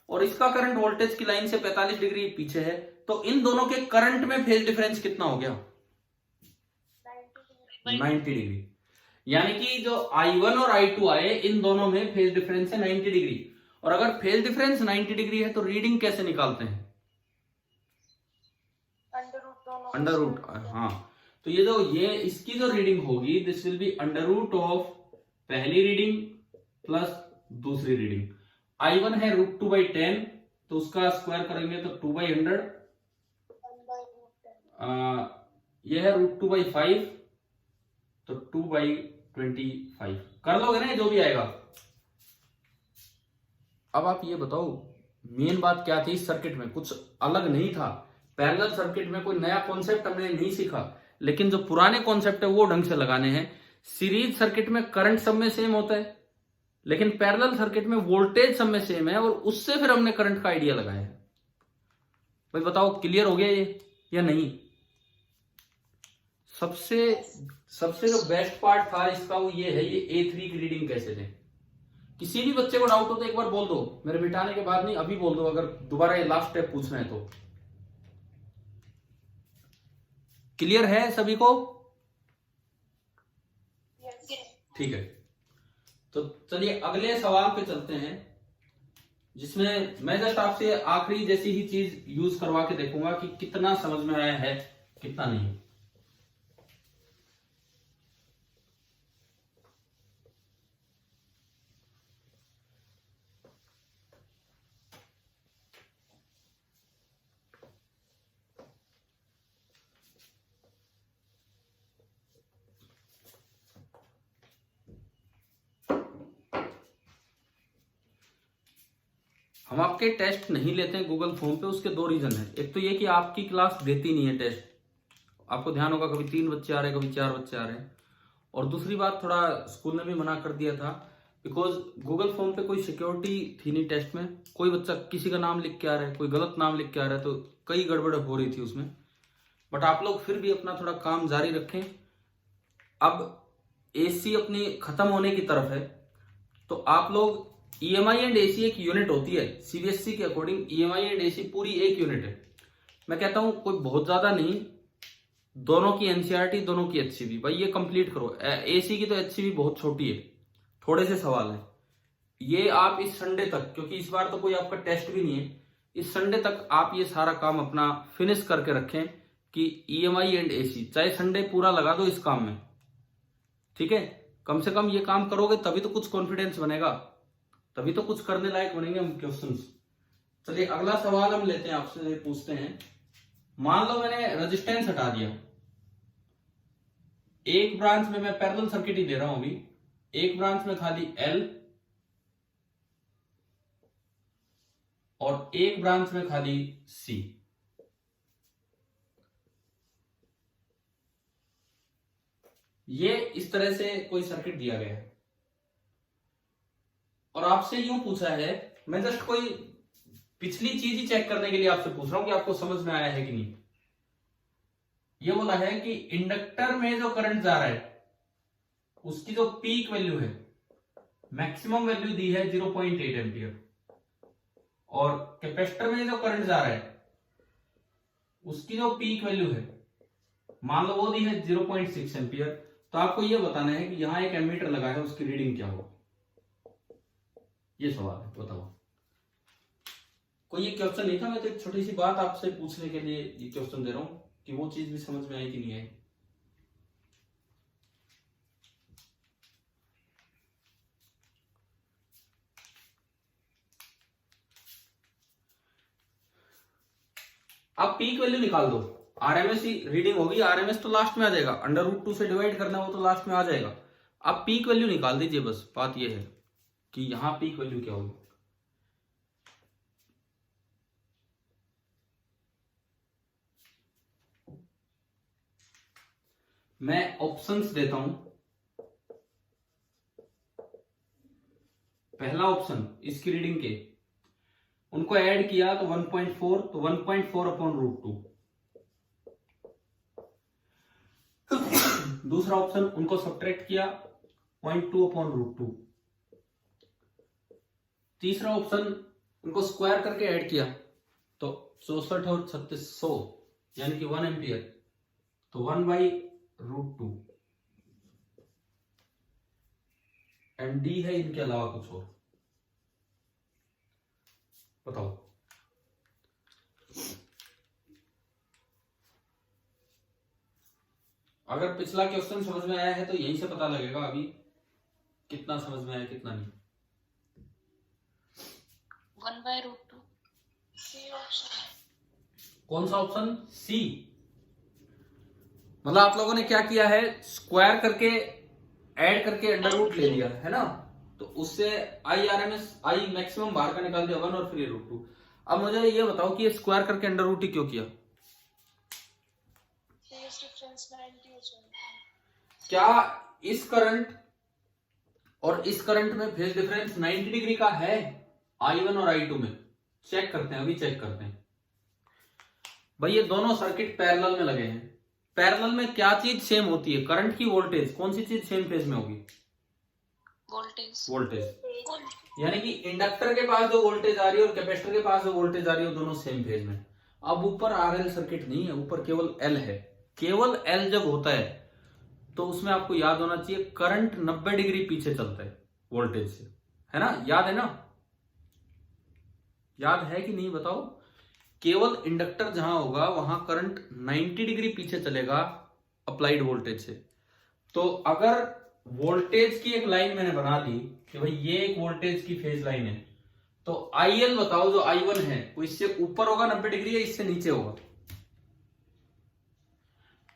और इसका करंट वोल्टेज की लाइन से 45 डिग्री पीछे है, तो इन दोनों के करंट में फेज डिफरेंस कितना हो गया? 90 डिग्री। यानी कि जो I1 और I2 आए, इन दोनों में फेज डिफरेंस है 90 डिग्री। और अगर फेज डिफरेंस 90 डिग्री है तो रीडिंग कैसे निकालते हैं? Under root. हाँ, तो ये इसकी जो रीडिंग होगी, this will be under root of पहली रीडिंग प्लस दूसरी रीडिंग। I1 है √2/10, तो उसका स्क्वायर करेंगे तो 2/100। यह है √2/5, तो 2/25। कर लोगे ना जो भी आएगा। अब आप ये बताओ, मेन बात क्या थी इस सर्किट में? कुछ अलग नहीं था। पैरेलल सर्किट में कोई नया कॉन्सेप्ट हमने नहीं सीखा, लेकिन जो पुराने कॉन्सेप्ट है वो ढंग से लगाने हैं। सीरीज सर्किट में करंट सब में सेम होता है, लेकिन पैरेलल सर्किट में वोल्टेज सब में सेम है, और उससे फिर हमने करंट का आइडिया लगाया है। भाई बताओ, क्लियर हो गया ये या नहीं? सबसे जो बेस्ट पार्ट था इसका वो ये है, ये A3 की रीडिंग कैसे लें। किसी भी बच्चे को डाउट हो तो एक बार बोल दो, मेरे मिटाने के बाद नहीं, अभी बोल दो, अगर दोबारा ये लास्ट स्टेप पूछना है तो। क्लियर है सभी को? ठीक है, तो चलिए अगले सवाल पे चलते हैं, जिसमें मैं जस्ट आपसे आखिरी जैसी ही चीज यूज करवा के देखूंगा कि कितना समझ में आया है, कितना नहीं। हम आपके टेस्ट नहीं लेते हैं गूगल फॉर्म पे, उसके दो रीजन है। एक तो ये कि आपकी क्लास देती नहीं है टेस्ट, आपको ध्यान होगा कभी 3 बच्चे आ रहे हैं, कभी 4 बच्चे आ रहे हैं। और दूसरी बात, थोड़ा स्कूल ने भी मना कर दिया था, बिकॉज गूगल फॉर्म पे कोई सिक्योरिटी थी नहीं टेस्ट में। कोई बच्चा किसी का नाम लिख के आ रहा है, कोई गलत नाम लिख के आ रहा है, तो कई गड़बड़ हो रही थी उसमें। बट आप लोग फिर भी अपना थोड़ा काम जारी रखें। अब AC अपनी खत्म होने की तरफ है, तो आप लोग EMI एंड AC एक यूनिट होती है CBSE के अकॉर्डिंग। EMI एंड AC पूरी एक यूनिट है। मैं कहता हूं कोई बहुत ज्यादा नहीं, दोनों की NCERT, दोनों की HCB, भाई ये कंप्लीट करो। AC की तो HCB बहुत छोटी है, थोड़े से सवाल है। ये आप इस संडे तक, क्योंकि इस बार तो कोई आपका टेस्ट भी नहीं है, इस संडे तक आप ये सारा काम अपना फिनिश करके रखें कि EMI एंड AC, चाहे संडे पूरा लगा दो इस काम में, ठीक है? कम से कम ये काम करोगे तभी तो कुछ कॉन्फिडेंस बनेगा, तभी तो कुछ करने लायक बनेंगे हम क्वेश्चंस। चलिए अगला सवाल हम लेते हैं, आपसे पूछते हैं। मान लो मैंने रेजिस्टेंस हटा दिया, एक ब्रांच में, मैं पैरेलल सर्किट ही दे रहा हूं अभी, एक ब्रांच में खाली L और एक ब्रांच में खाली C। ये इस तरह से कोई सर्किट दिया गया है, और आपसे यूं पूछा है, मैं जस्ट कोई पिछली चीज ही चेक करने के लिए आपसे पूछ रहा हूं कि आपको समझ में आया है कि नहीं। ये बोला है कि इंडक्टर में जो करंट जा रहा है उसकी जो पीक वैल्यू है, मैक्सिमम वैल्यू दी है 0.8 एम्पियर, और कैपेसिटर में जो करंट जा रहा है उसकी जो पीक वैल्यू है, मान लो वो दी है 0.6 एम्पियर। तो आपको ये बताना है कि यहां एक एमीटर लगा है, उसकी रीडिंग क्या होगी। ये सवाल है, बताओ। कोई ये क्वेश्चन नहीं था, मैं तो एक छोटी सी बात आपसे पूछने के लिए ये क्वेश्चन दे रहा हूं कि वो चीज भी समझ में आई कि नहीं आई। आप पीक वैल्यू निकाल दो, RMS ही रीडिंग होगी, RMS तो लास्ट में आ जाएगा, √2 से डिवाइड करना हो तो लास्ट में आ जाएगा। आप पीक वैल्यू निकाल दीजिए, बस बात ये है कि यहां पीक वैल्यू क्या होगी। मैं ऑप्शंस देता हूं। पहला ऑप्शन, इसकी रीडिंग के उनको ऐड किया तो 1.4, तो 1.4 अपॉन √2। दूसरा ऑप्शन, उनको सब्ट्रैक्ट किया 0.2 अपॉन √2। तीसरा ऑप्शन, उनको स्क्वायर करके ऐड किया तो 64 और 3600 यानी कि 1 एम्पियर, तो 1/√2 एंड डी है इनके अलावा कुछ और। बताओ। अगर पिछला क्वेश्चन समझ में आया है तो यहीं से पता लगेगा अभी कितना समझ में आया कितना नहीं। 1/√2 सी ऑप्शन। कौन सा ऑप्शन? सी। मतलब आप लोगों ने क्या किया है, स्क्वायर करके ऐड करके अंडर रूट ले लिया है ना, तो उससे आई मैक्सिमम बाहर का निकाल दिया 1 और फिर √2। अब मुझे ये बताओ कि ये स्क्वायर करके अंडर रूट ही क्यों किया? क्या इस करंट और इस करंट में फेज डिफरेंस 90 डिग्री का है? I1 और I2 में चेक करते हैं, अभी चेक करते हैं। भाई ये दोनों सर्किट पैरेलल में लगे हैं। पैरेलल में क्या चीज सेम होती है? करंट की वोल्टेज। कौन सी चीज सेम फेज में होगी? वोल्टेज। यानी कि इंडक्टर के पास जो वोल्टेज आ रही है और कैपेसिटर के पास जो वोल्टेज आ रही है दोनों सेम फेज में। अब ऊपर RL सर्किट नहीं है, ऊपर केवल L है। केवल L जब होता है तो उसमें आपको याद होना चाहिए करंट 90 डिग्री पीछे चलता है वोल्टेज से, है ना? याद है ना? याद है कि नहीं बताओ? केवल इंडक्टर जहां होगा वहां करंट 90 डिग्री पीछे चलेगा अप्लाइड वोल्टेज से। तो अगर वोल्टेज की एक लाइन मैंने बना दी कि भाई ये एक वोल्टेज की फेज लाइन है, तो IL बताओ जो I1 है वो इससे ऊपर होगा 90 डिग्री या इससे नीचे होगा?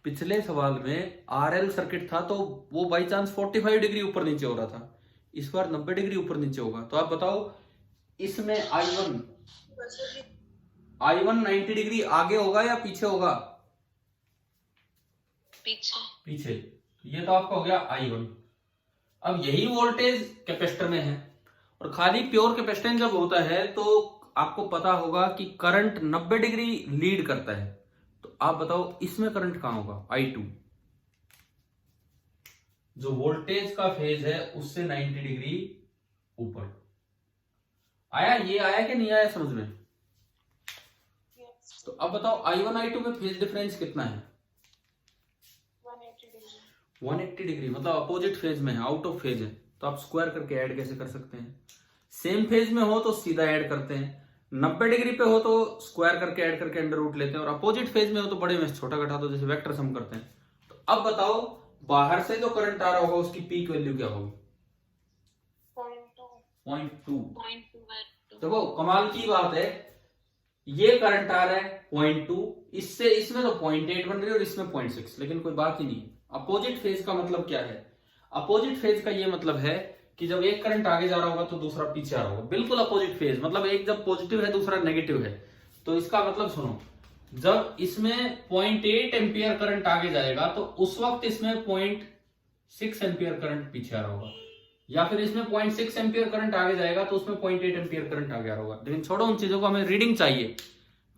पिछले सवाल में RL सर्किट था तो वो बाई चांस 45 डिग्री ऊपर नीचे हो रहा था, इस बार 90 डिग्री ऊपर नीचे होगा। तो आप बताओ इसमें I1 90 डिग्री आगे होगा या पीछे होगा? पीछे। ये तो आपका हो गया I1। अब यही वोल्टेज कैपेसिटर में है और खाली प्योर कैपेसिटेंस जब होता है तो आपको पता होगा कि करंट 90 डिग्री लीड करता है। तो आप बताओ इसमें करंट कहां होगा? I2। जो वोल्टेज का फेज है उससे 90 डिग्री ऊपर। आया? ये आया कि नहीं आया समझ में? तो अब बताओ I1 I2 में फेज डिफरेंस कितना है? 180 डिग्री। मतलब अपोजिट फेज में है, आउट ऑफ फेज है। तो आप स्क्वायर करके ऐड कैसे कर सकते हैं? सेम फेज में हो तो सीधा ऐड करते हैं, 90 डिग्री पे हो तो स्क्वायर करके ऐड करके अंडर रूट लेते हैं, और अपोजिट फेज में हो तो बड़े में छोटा घटा दो, जैसे वेक्टर सम करते हैं। तो अब बताओ बाहर से जो करंट आ रहा होगा उसकी पीक वैल्यू क्या होगी? 0.2। देखो कमाल की बात है, ये करंट आ रहा है 0.2, इससे इसमें तो 0.8 बन रही है और इसमें 0.6, लेकिन कोई बात ही नहीं। अपोजिट फेज का मतलब क्या है? अपोजिट फेज का ये मतलब है कि जब एक करंट आगे जा रहा होगा तो दूसरा पीछे आ रहा होगा। बिल्कुल अपोजिट फेज, मतलब एक जब पॉजिटिव है दूसरा नेगेटिव है। तो इसका मतलब सुनो, जब इसमें 0.8 एम्पियर करंट आगे जाएगा तो उस वक्त इसमें 0.6 एम्पियर करंट पीछे आ रहा होगा, या फिर इसमें 0.6 एम्पियर करंट आगे जाएगा तो उसमें 0.8 एम्पियर करंट आगे आ रहा होगा। लेकिन छोड़ो उन चीजों को, हमें रीडिंग चाहिए।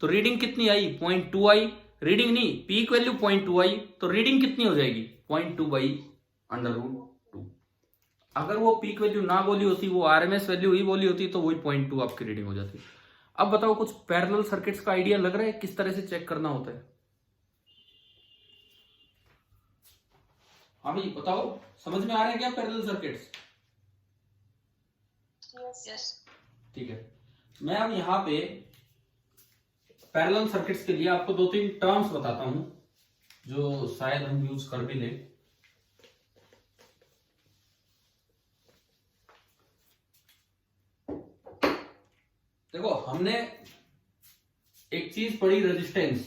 तो रीडिंग कितनी आई? 0.2 आई। रीडिंग नहीं, पीक वैल्यू 0.2 आई, तो रीडिंग कितनी हो जाएगी? 0.2/√2। अगर वो पीक वैल्यू ना बोली होती, वो RMS वैल्यू ही बोली होती, तो वही 0.2 आपकी रीडिंग हो जाती। अब बताओ कुछ पैरेलल सर्किट्स का आइडिया लग रहा है किस तरह से चेक करना होता है? हाँ भाई बताओ, समझ में आ रहे हैं क्या पैरेलल सर्किट्स? ठीक है, मैं अब यहां पे पैरेलल सर्किट्स के लिए आपको 2-3 टर्म्स बताता हूं जो शायद हम यूज कर भी लें। देखो हमने एक चीज पढ़ी, रेजिस्टेंस,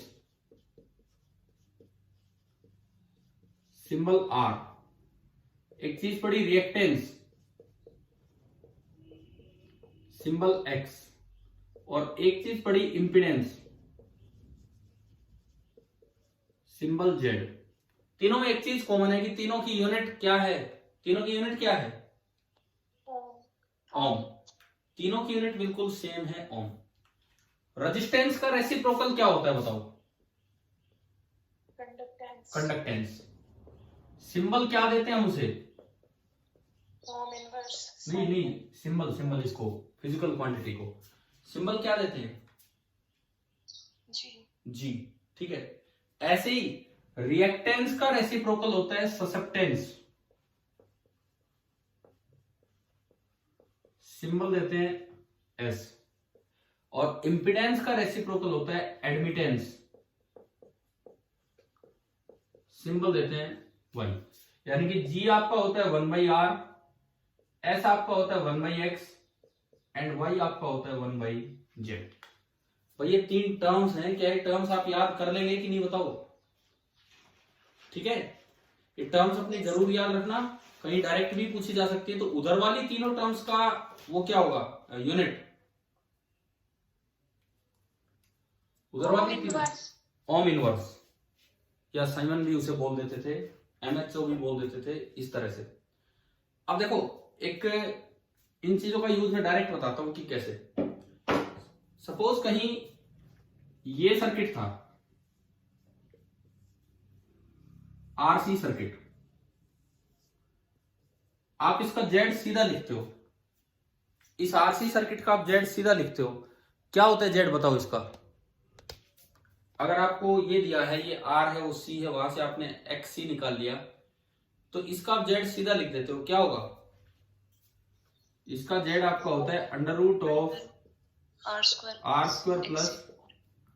सिंबल R। एक चीज पढ़ी रिएक्टेंस, सिंबल X। और एक चीज पढ़ी इंपीडेंस, सिंबल Z। तीनों में एक चीज कॉमन है कि तीनों की यूनिट क्या है? तीनों की यूनिट क्या है? ओम। तीनों की यूनिट बिल्कुल सेम है, ओम। रेजिस्टेंस का रेसिप्रोकल क्या होता है बताओ? कंडक्टेंस। सिंबल क्या देते हैं हम उसे? नहीं, सिंबल इसको, फिजिकल क्वांटिटी को। सिंबल क्या देते हैं? जी। जी। ठीक है, ऐसे ही रिएक्टेंस का रेसिप्रोकल होता है ससेप्टेंस, सिंबल देते हैं एस। और इंपिडेंस का रेसिप्रोकल होता है एडमिटेंस, सिंबल देते हैं वाई। यानी कि जी आपका होता है 1/r, एस आपका होता है 1/x एंड वाई आपका होता है 1/z। भाई ये 3 टर्म्स हैं, क्या ये टर्म्स आप याद कर लेंगे कि नहीं बताओ? ठीक है, ये टर्म्स अपनी जरूर याद रखना, कहीं डायरेक्ट भी पूछी जा सकती है। तो उधर वाली तीनों टर्म्स का वो क्या होगा? यूनिट। उधर वाली तीनों ओम इनवर्स, या साइमन भी उसे बोल देते थे, एमएचओ भी बोल देते थे, इस तरह से। अब देखो, एक इन चीजों का यूज मैं डायरेक्ट बताता हूं कि कैसे। सपोज कहीं ये सर्किट था, आरसी सर्किट, आप इसका जेड सीधा लिखते हो, इस आरसी सर्किट का आप जेड सीधा लिखते हो, क्या होता है जेड बताओ इसका? अगर आपको ये दिया है, ये आर है, वो सी है, वहां से आपने एक्स सी निकाल लिया, तो इसका आप जेड सीधा लिख देते हो, क्या होगा? इसका जेड आपका होता है √ऑफ r² प्लस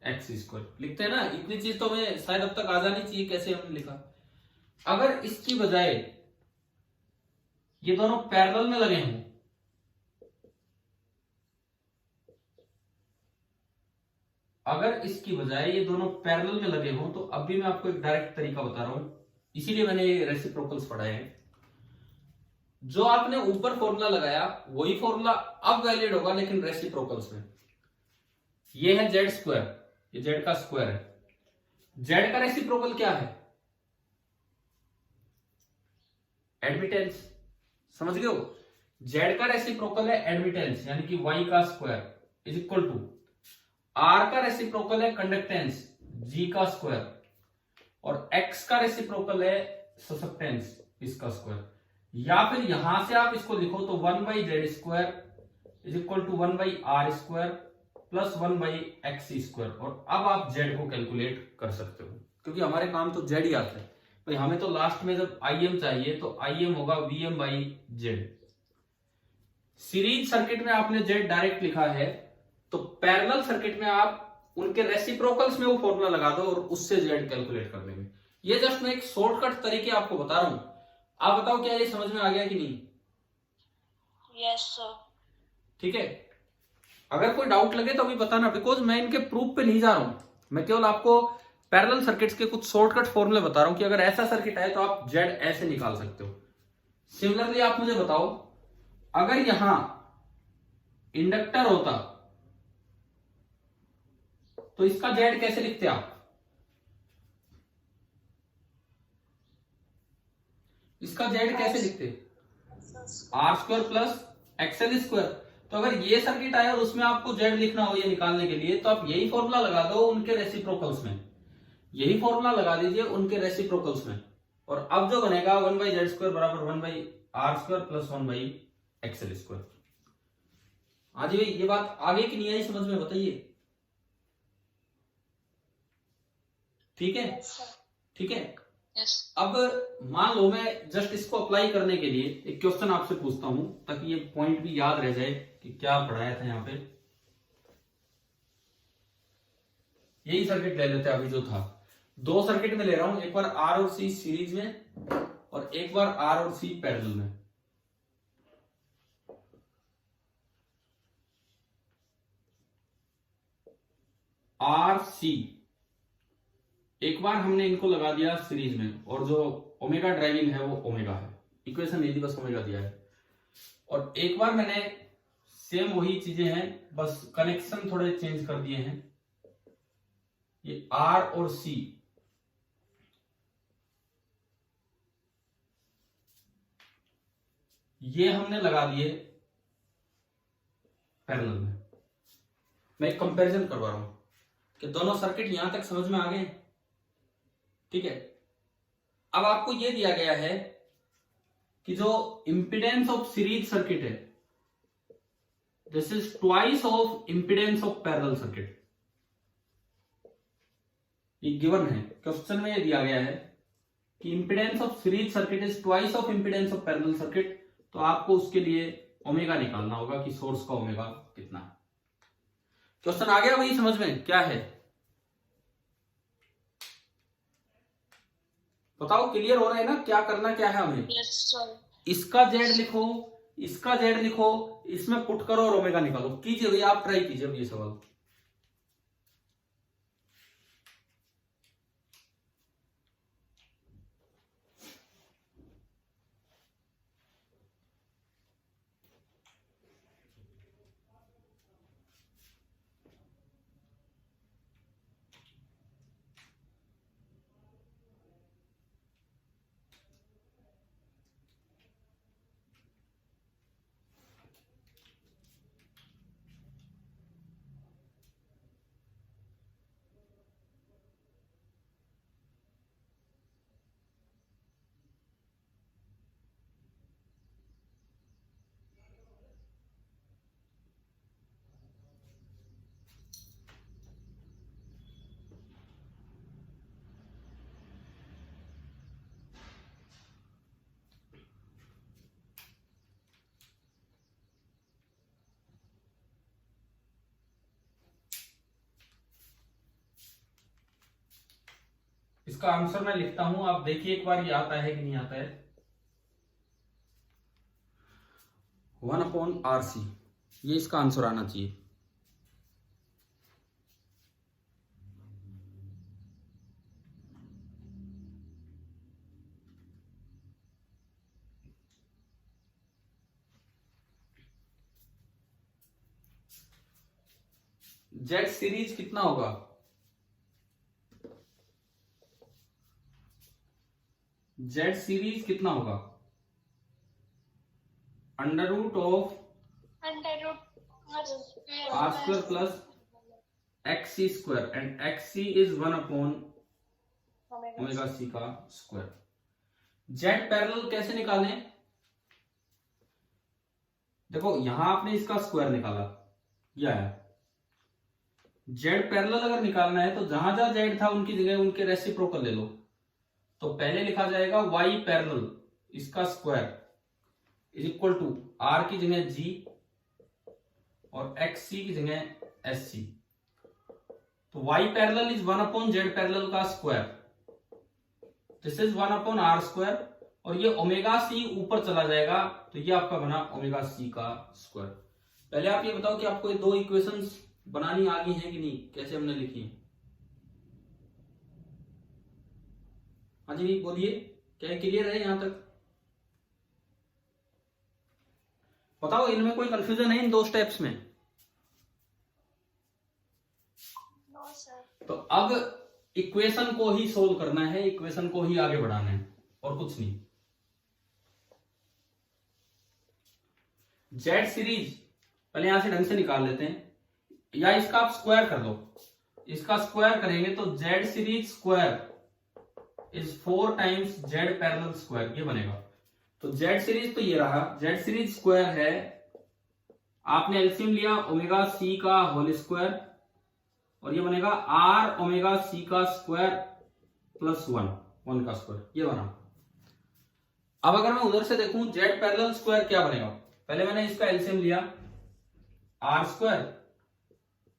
x²। लिखते हैं ना, इतनी चीज तो हमें शायद अब तक आ जानी चाहिए कैसे हमने लिखा। अगर इसकी बजाय ये दोनों पैरेलल में लगे हों, अगर इसकी बजाय ये दोनों पैरेलल में लगे हों, तो अब भी मैं आपको एक डायरेक्ट तरीका बता रहा हूं, इसीलिए मैंने ये रेसिप्रोकल्स पढ़ाए हैं। जो आपने ऊपर फॉर्मूला लगाया वही फॉर्मूला अब वैलिड होगा, लेकिन रेसिप्रोकल्स में। ये है z², ये z का स्क्वायर है। z का रेसिप्रोकल क्या है? एडमिटेंस, समझ गए हो? z का रेसिप्रोकल है एडमिटेंस, यानी कि y का square is equal to r का रेसिप्रोकल है कंडक्टेंस, g का स्क्वायर, और x का रेसिप्रोकल है ससेप्टेंस, इसका स्क्वायर। या फिर यहां से आप इसको लिखो तो 1/z² is equal to 1/r² plus 1/x²। और अब आप z को कैलकुलेट कर सकते हो, क्योंकि हमारे काम तो z ही आता है भाई। हमें तो लास्ट में जब im चाहिए तो im होगा Vm/z। सीरीज सर्किट में आपने z डायरेक्ट लिखा है, तो पैरेलल सर्किट में आप उनके रेसिप्रोकल्स में वो फॉर्मूला लगा दो और उससे z कैलकुलेट कर लेंगे। ये जस्ट मैं एक शॉर्टकट तरीके आपको बता रहा हूं। आप बताओ क्या ये समझ में आ गया कि नहीं? Yes sir. ठीक है, अगर कोई डाउट लगे तो अभी बताना, बिकॉज मैं इनके प्रूफ पे नहीं जा रहा हूं, मैं केवल आपको पैरेलल सर्किट्स के कुछ शॉर्टकट फॉर्मूले बता रहा हूं कि अगर ऐसा सर्किट है तो आप जेड ऐसे निकाल सकते हो। सिमिलरली आप मुझे बताओ, अगर यहां इंडक्टर होता तो इसका जेड कैसे लिखते आप? इसका जेड कैसे लिखते? r² plus XL²। तो अगर ये सर्किट आया और उसमें आपको जेड लिखना हो ये निकालने के लिए, तो आप यही फॉर्मूला लगा दो उनके रेसिप्रोकल्स में, यही फॉर्मूला लगा दीजिए उनके रेसिप्रोकल्स में, और अब जो बनेगा 1/z² बराबर 1/r² प्लस 1/XL²। आज ये बात आगे की नहीं आई समझ में? बताइए। ठीक है, ठीक है। यस। अब मान लो मैं जस्ट इसको अप्लाई करने के लिए एक क्वेश्चन आपसे पूछता हूं, ताकि ये पॉइंट भी याद रह जाए कि क्या पढ़ाया था यहां पे। यही सर्किट ले लेते हैं अभी जो था, 2 सर्किट में ले रहा हूं, एक बार R और C सीरीज में और एक बार R और C पैरेलल में। RC एक बार हमने इनको लगा दिया सीरीज में, और जो ओमेगा ड्राइविंग है वो ओमेगा है, इक्वेशन यदि बस ओमेगा दिया है। और एक बार मैंने सेम वही चीजें हैं, बस कनेक्शन थोड़े चेंज कर दिए हैं। ये R और C ये हमने लगा दिए पैरेलल में। मैं एक कंपैरिजन करवा रहा हूं कि दोनों सर्किट यहां तक समझ में आ गए। ठीक है, अब आपको यह दिया गया है कि जो इंपिडेंस ऑफ सीरीज सर्किट है this is twice of impedance of parallel circuit. ये गिवन है, क्वेश्चन में ये दिया गया है कि impedance of series circuit is twice of impedance of parallel circuit. तो आपको उसके लिए ओमेगा निकालना होगा कि सोर्स का ओमेगा कितना है। क्वेश्चन आ गया वही समझ में क्या है? बताओ, क्लियर हो रहा है ना? क्या करना क्या है हमें? Yes sir. इसका जेड लिखो, इसका जेड लिखो, इसमें पुट करो और ओमेगा निकालो। कीजिए भैया, आप ट्राई कीजिए ये सवाल। इसका आंसर मैं लिखता हूं, आप देखिए एक बार ये आता है कि नहीं आता है। 1/RC, ये इसका आंसर आना चाहिए। जेड सीरीज कितना होगा? जेड सीरीज कितना होगा? Under root of R square plus X C square, and X C is 1/ओमेगा सी का स्क्वायर। जेड पैरेलल कैसे निकालें? देखो, यहां आपने इसका स्क्वायर निकाला, यह है जेड पैरेलल। अगर निकालना है तो जहां जहां जेड था उनकी जगह उनके रेसिप्रोकल ले लो। तो पहले लिखा जाएगा वाई पैरेलल, इसका square is equal to R की जगह जी और एक्स सी की जगह एस सी। तो वाई पैरेलल इज 1/जेड पैरेलल का स्क्वायर, दिस इज 1/आर स्क्वायर, और ये ओमेगा सी ऊपर चला जाएगा तो ये आपका बना ओमेगा सी का स्क्वायर। पहले आप ये बताओ कि आपको ये दो इक्वेशंस बनानी आ गई है कि नहीं, कैसे हमने लिखी है? हाँ जी बोलिए, क्या क्लियर है यहां तक? बताओ, इनमें कोई कंफ्यूजन है इन दो स्टेप्स में? No sir. तो अब इक्वेशन को ही सोल्व करना है, इक्वेशन को ही आगे बढ़ाना है और कुछ नहीं। जेड सीरीज पहले यहां से ढंग से निकाल लेते हैं, या इसका आप स्क्वायर कर लो। इसका स्क्वायर करेंगे तो Z series square is 4 times Z parallel square, ये बनेगा। तो जेड सीरीज तो ये रहा, जेड सीरीज स्क्वायर है, आपने एलसीएम लिया ओमेगा सी का होल स्क्वायर, और ये बनेगा आर ओमेगा सी का स्क्वायर प्लस 1 का स्क्वायर, ये बना। अब अगर मैं उधर से देखूं जेड पैरेलल स्क्वायर क्या बनेगा, पहले मैंने इसका एलसीएम लिया R square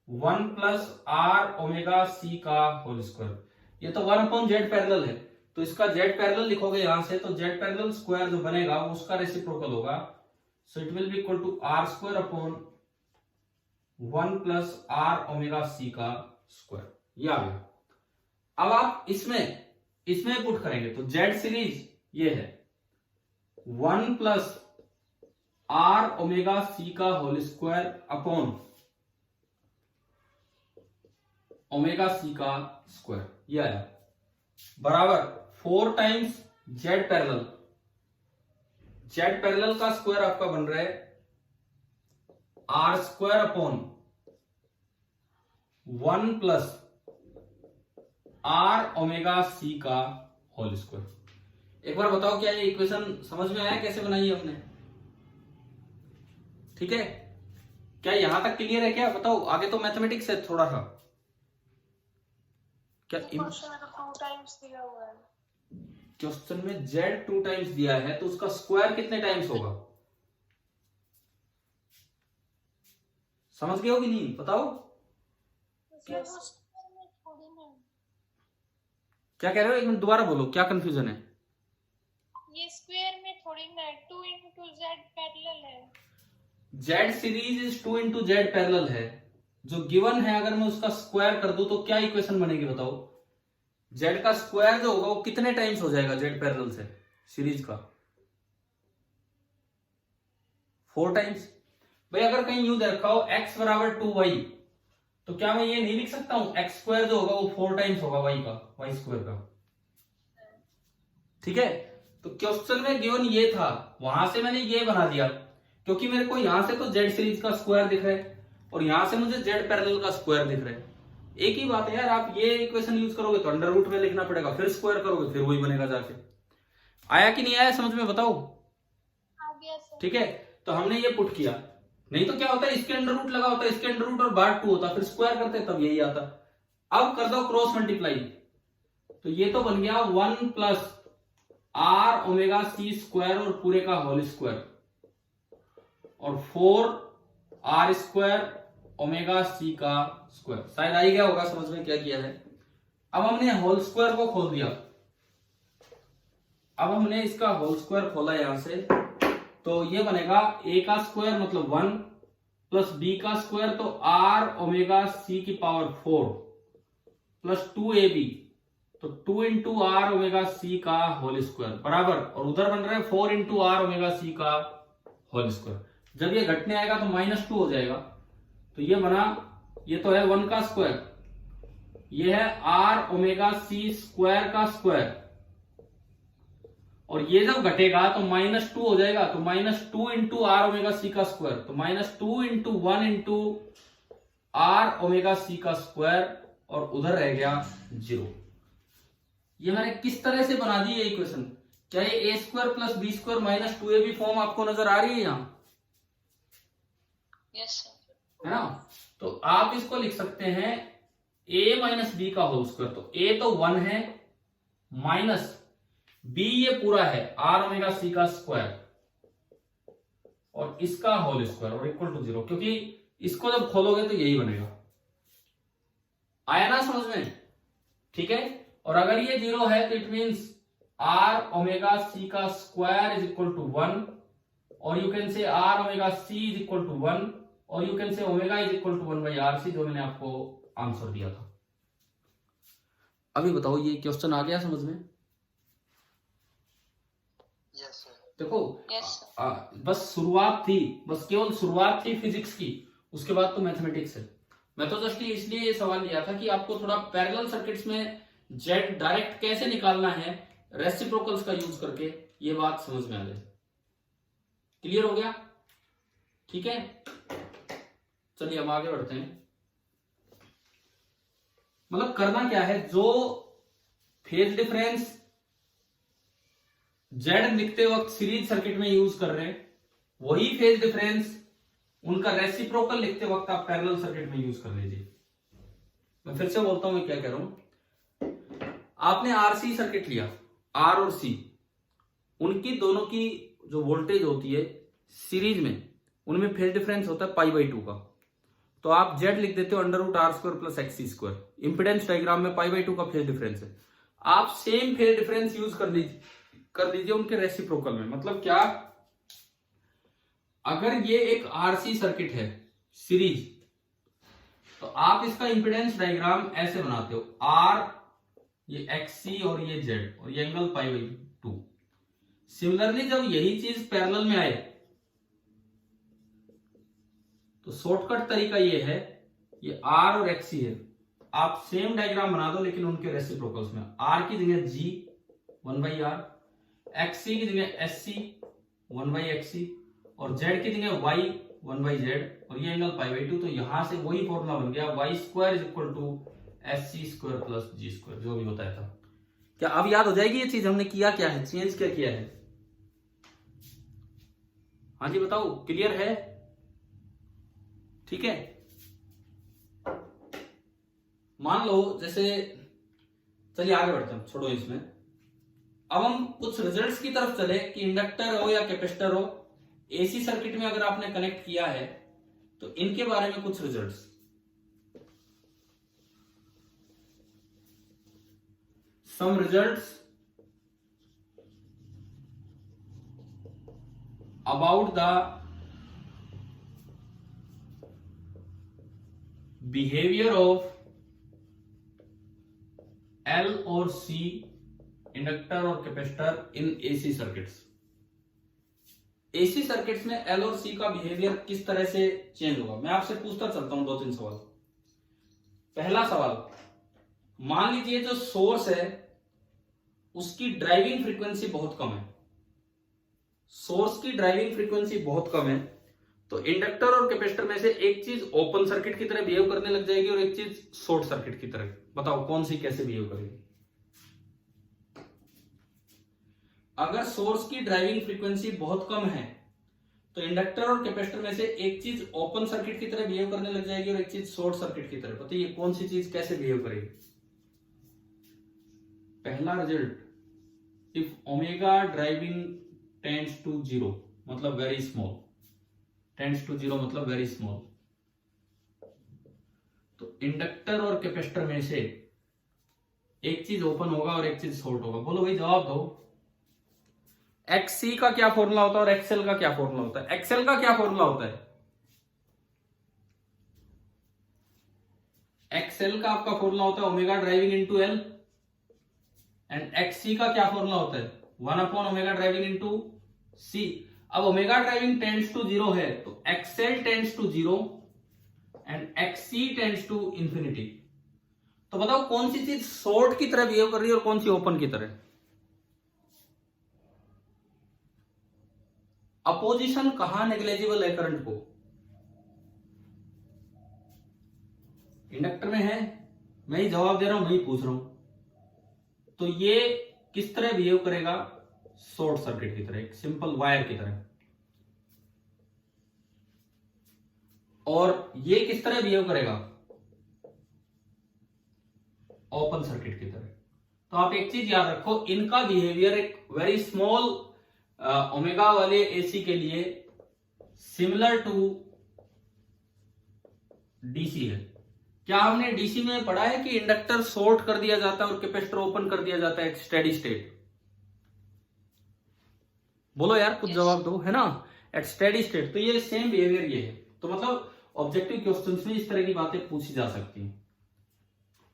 1 plus R omega C का होल स्क्वायर, ये तो 1/जेड पैरेलल है, तो इसका जेड पैरेलल लिखोगे यहां से, तो जेड पैरेलल स्क्वायर जो बनेगा वो उसका रेसिप्रोकल होगा, so it will be equal to R square upon 1 plus R omega C का स्क्वायर, ये आ गया। अब आप इसमें पुट करेंगे तो जेड सीरीज ये है 1 प्लस आर ओमेगा सी का whole square upon omega C का स्क्वायर, ये आया, बराबर 4 times Z parallel. Z parallel का स्क्वायर आपका बन रहा है R square upon 1 plus R omega C का होल स्क्वायर। एक बार बताओ, क्या ये इक्वेशन समझ में आया कैसे बनाई है हमने? ठीक है, क्या यहां तक क्लियर है? क्या बताओ, आगे तो मैथमेटिक्स है थोड़ा सा। क्या क्वेश्चन में तो 2 टाइम्स दिया हुआ है। क्वेश्चन में z 2 टाइम्स दिया है तो उसका स्क्वायर कितने टाइम्स होगा? समझ गए हो कि नहीं? बताओ। सर वो स्क्वायर में थोड़ी ना, क्या कह रहे हो? एक मिनट दोबारा बोलो, क्या कंफ्यूजन है? ये स्क्वायर में थोड़ी ना, 2 into z पैरेलल है। z series is 2 into Z parallel है। जो गिवन है अगर मैं उसका स्क्वायर कर दूं तो क्या इक्वेशन बनेगी बताओ? z का स्क्वायर जो होगा वो कितने टाइम्स हो जाएगा z पैरेलल से सीरीज का? 4 टाइम्स। भाई अगर कहीं यूं दे रखा हो x बराबर 2y, तो क्या मैं ये नहीं लिख सकता हूं x स्क्वायर जो होगा वो 4 टाइम्स होगा y का, y स्क्वायर का? ठीक है। तो क्वेश्चन में गिवन ये था, वहां से मैंने ये बना दिया, क्योंकि मेरे को यहां से तो z सीरीज का स्क्वायर दिख रहा है और यहां से मुझे z पैरेलल का स्क्वायर दिख रहा है। एक ही बात है यार, आप ये इक्वेशन यूज करोगे तो अंडर रूट में लिखना पड़ेगा, फिर स्क्वायर करोगे फिर वही बनेगा जाके। आया कि नहीं आया समझ में? बताओ। आ गया सर। ठीक है, तो हमने ये पुट किया। नहीं तो क्या होता है, इसके अंडर रूट लगा होता है, इसके अंडर रूट और बार 2 होता, फिर स्क्वायर करते तब यही आता। अब कर दो क्रॉस मल्टीप्लाई, तो ये तो बन गया 1 plus R omega C square और पूरे का होल स्क्वायर और 4 आर स्क्वायर ओमेगा सी का स्क्वायर। शायद आ ही गया होगा समझ में क्या किया है। अब हमने होल स्क्वायर को खोल दिया, अब हमने इसका होल स्क्वायर खोला यहां से, तो ये बनेगा a का स्क्वायर मतलब 1 प्लस b का स्क्वायर तो r ओमेगा c की पावर 4 प्लस 2ab, तो 2 इंटू आर ओमेगा सी का होल स्क्वायर बराबर, और उधर बन रहा है 4 इंटू आर ओमेगा सी का होल स्क्वायर। जब ये घटने आएगा तो -2 हो जाएगा, तो ये बना, ये तो है 1 का स्क्वायर, ये है आर ओमेगा सी स्क्वायर का स्क्वायर, और ये जब घटेगा तो -2 हो जाएगा, तो -2 इंटू आर ओमेगा सी का स्क्वायर, तो -2 into 1 into R omega C का स्क्वायर, और उधर रह गया 0। ये मैंने किस तरह से बना दी ये इक्वेशन? क्या ये A square plus B square minus 2ab form आपको नजर आ रही है यहां? Yes sir. है ना? तो आप इसको लिख सकते हैं a माइनस बी का होल स्क्वायर, तो a तो 1 है माइनस b ये पूरा है आर ओमेगा सी का स्क्वायर और इसका होल स्क्वायर और इक्वल टू 0, क्योंकि इसको जब खोलोगे तो यही बनेगा। आया ना समझ में? ठीक है। और अगर ये 0 है तो it means R omega C का स्क्वायर इज इक्वल टू 1, और you can say R omega C is equal to 1, और you can say omega is equal to 1 by R C, जो मैंने आपको आंसर दिया था। अभी बताओ ये क्वेश्चन आ गया समझ में? Yes sir. देखो यस बस शुरुआत थी, बस केवल शुरुआत थी फिजिक्स की, उसके बाद तो मैथमेटिक्स है। मैं तो जस्ट इसलिए ये सवाल लिया था कि आपको थोड़ा पैरेलल सर्किट्स में जेड डायरेक्ट कैसे निकालना है रेसिप्रोकल्स का यूज करके, ये बात समझ में आ जाए। क्लियर हो गया? ठीक है, चलिए हम आगे बढ़ते हैं। मतलब करना क्या है, जो फेज डिफरेंस जेड लिखते वक्त सीरीज सर्किट में यूज कर रहे हैं, वही फेज डिफरेंस उनका रेसिप्रोकल लिखते वक्त आप पैरेलल सर्किट में यूज कर लीजिए। मैं फिर से बोलता हूं मैं क्या कह रहा हूं। आपने आरसी सर्किट लिया, आर और सी, उनकी दोनों की जो वोल्टेज होती है सीरीज में, उनमें फेज डिफरेंस होता है π/2 का, तो आप जेड लिख देते हो under root R square plus XC square. Impedance diagram में π/2 का फेज डिफरेंस है। आप सेम फेज डिफरेंस यूज कर लीजिए उनके रेसिप्रोकल में। मतलब क्या, अगर ये एक आरसी सर्किट है सीरीज, तो आप इसका इंपिडेंस डायग्राम ऐसे बनाते हो, आर ये एक्सी और ये जेड और ये एंगल π/2। सिमिलरली जब यही चीज पैरेलल में आए तो शॉर्टकट तरीका ये है, ये आर और एक्सी है, आप सेम डायग्राम बना दो लेकिन उनके रेसिप्रोकल्स में। आर की जगह जी 1/r, एक्सी की जगह एससी 1/xc, और जेड की जगह वाई 1/z, और ये एंगल π/2। तो यहां से वही फॉर्मूला बन गया Y square is equal to XC square plus G square, जो भी बताया था। क्या अब याद हो जाएगी ये चीज? हमने किया क्या है, चेंज क्या किया है? हाँ जी बताओ, क्लियर है? ठीक है। मान लो जैसे, चलिए आगे बढ़ते हैं, छोड़ो इसमें। अब हम कुछ रिजल्ट्स की तरफ चले कि इंडक्टर हो या कैपेसिटर हो, एसी सर्किट में अगर आपने कनेक्ट किया है तो इनके बारे में कुछ results. Some results about the behaviour of L और C इंडक्टर और capacitor in AC circuits. AC circuits में L और C का बिहेवियर किस तरह से चेंज होगा, मैं आपसे पूछता चलता हूं 2-3 सवाल। पहला सवाल, मान लीजिए जो सोर्स है उसकी ड्राइविंग फ्रीक्वेंसी बहुत कम है, सोर्स की ड्राइविंग फ्रीक्वेंसी बहुत कम है, तो इंडक्टर और कैपेसिटर में से एक चीज ओपन सर्किट की तरह बिहेव करने लग जाएगी और एक चीज शॉर्ट सर्किट की तरह। बताओ कौन सी कैसे बिहेव करेगी। अगर सोर्स की ड्राइविंग फ्रीक्वेंसी बहुत कम है तो इंडक्टर और कैपेसिटर में से एक चीज ओपन सर्किट की तरह बिहेव करने लग जाएगी और एक चीज शॉर्ट सर्किट की तरह। बताइए कौन सी चीज कैसे बिहेव करेगी। पहला result, if omega driving tends to zero मतलब very small, tends to zero मतलब वेरी स्मॉल, तो इंडक्टर और कैपेसिटर में से एक चीज ओपन होगा और एक चीज शॉर्ट होगा। बोलो भाई जवाब दो। XC का क्या फॉर्मूला होता है और XL का क्या फॉर्मूला होता है। XL का क्या फॉर्मूला होता है, XL का आपका फॉर्मूला होता है omega driving into L, and XC का क्या फॉर्मूला होता है 1 ओमेगा ड्राइविंग इंटू C। अब omega driving tends to zero है तो XL tends to zero and XC tends to infinity. तो बताओ कौन सी चीज शॉर्ट की तरह बिहेव कर रही है और कौन सी ओपन की तरह। अपोजिशन कहां नेग्लेजिबल है करंट को, इंडक्टर में है, मैं ही जवाब दे रहा हूं, मैं ही पूछ रहा हूं। तो ये किस तरह बिहेव करेगा, शॉर्ट सर्किट की तरह, एक सिंपल वायर की तरह। और ये किस तरह बिहेव करेगा, ओपन सर्किट की तरह। तो आप एक चीज याद रखो, इनका बिहेवियर एक वेरी स्मॉल ओमेगा वाले एसी के लिए सिमिलर टू डीसी है। क्या हमने डीसी में पढ़ा है कि इंडक्टर शॉर्ट कर दिया जाता है और कैपेसिटर ओपन कर दिया जाता है स्टेडी स्टेट। बोलो यार कुछ जवाब दो, है ना, एट स्टेडी स्टेट। तो ये सेम बिहेवियर ये है। तो मतलब ऑब्जेक्टिव क्वेश्चंस में इस तरह की बातें पूछी जा सकती हैं।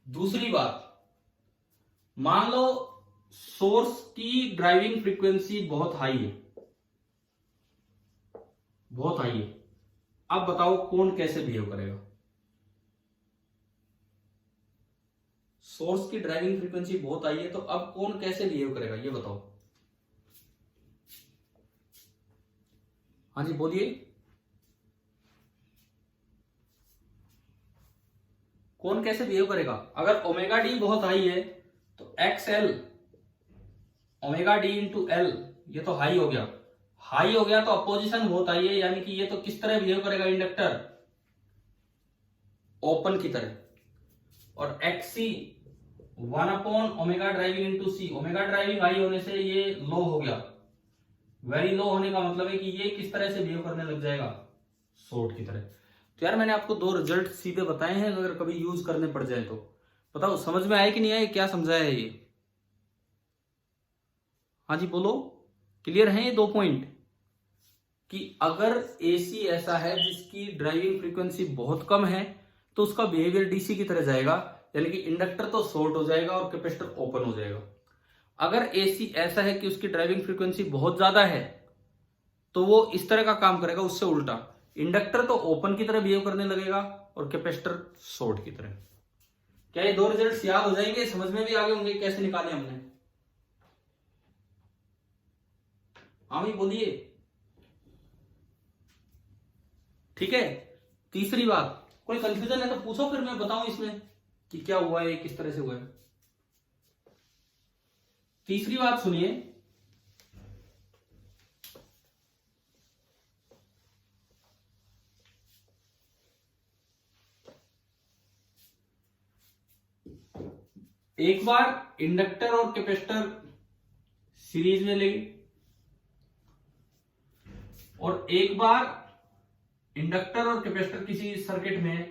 दूसरी बात, मान लो सोर्स की ड्राइविंग फ्रीक्वेंसी बहुत हाई है, बहुत हाई है। अब बताओ कौन कैसे बिहेव करेगा। सोर्स की ड्राइविंग फ्रीक्वेंसी बहुत हाई है तो अब कौन कैसे बिहेव करेगा ये बताओ। हाँ जी बोलिए, कौन कैसे बिहेव करेगा। अगर ओमेगा डी बहुत हाई है तो XL omega D into L, ये तो हाई हो गया। हाई हो गया तो अपोजिशन बहुत हाई है, यानी कि ये तो किस तरह बिहेव करेगा इंडक्टर, ओपन की तरह। और XC 1 omega driving into C, omega driving high होने से ये लो हो गया। वेरी लो होने का मतलब है कि ये किस तरह से बिहेव करने लग जाएगा, शॉर्ट की तरह। तो यार मैंने आपको दो रिजल्ट सीधे बताए हैं, अगर कभी यूज करने पड़ जाए तो बताओ समझ में आए कि नहीं आए, क्या समझाया है ये। हाँ जी बोलो, क्लियर है ये दो पॉइंट कि अगर एसी ऐसा है जिसकी ड्राइविंग फ्रीक्वेंसी बहुत कम है तो उसका बिहेवियर डीसी की तरह जाएगा, यानी कि इंडक्टर तो शॉर्ट हो जाएगा और कैपेसिटर ओपन हो जाएगा। अगर एसी ऐसा है कि उसकी ड्राइविंग फ्रीक्वेंसी बहुत ज्यादा है तो वो इस तरह का काम करेगा, उससे उल्टा, इंडक्टर तो ओपन की तरह बिहेव करने लगेगा और कैपेसिटर शॉर्ट की तरह। क्या ये दो रिजल्ट्स याद हो जाएंगे, समझ में भी आ गए होंगे कैसे निकाले हमने। हाँ भाई बोलिए, ठीक है। तीसरी बात, कोई कंफ्यूजन है तो पूछो, फिर मैं बताऊं इसमें कि क्या हुआ है, किस तरह से हुआ है। तीसरी बात सुनिए, एक बार इंडक्टर और कैपेसिटर सीरीज में लेंगे और एक बार इंडक्टर और कैपेसिटर किसी सर्किट में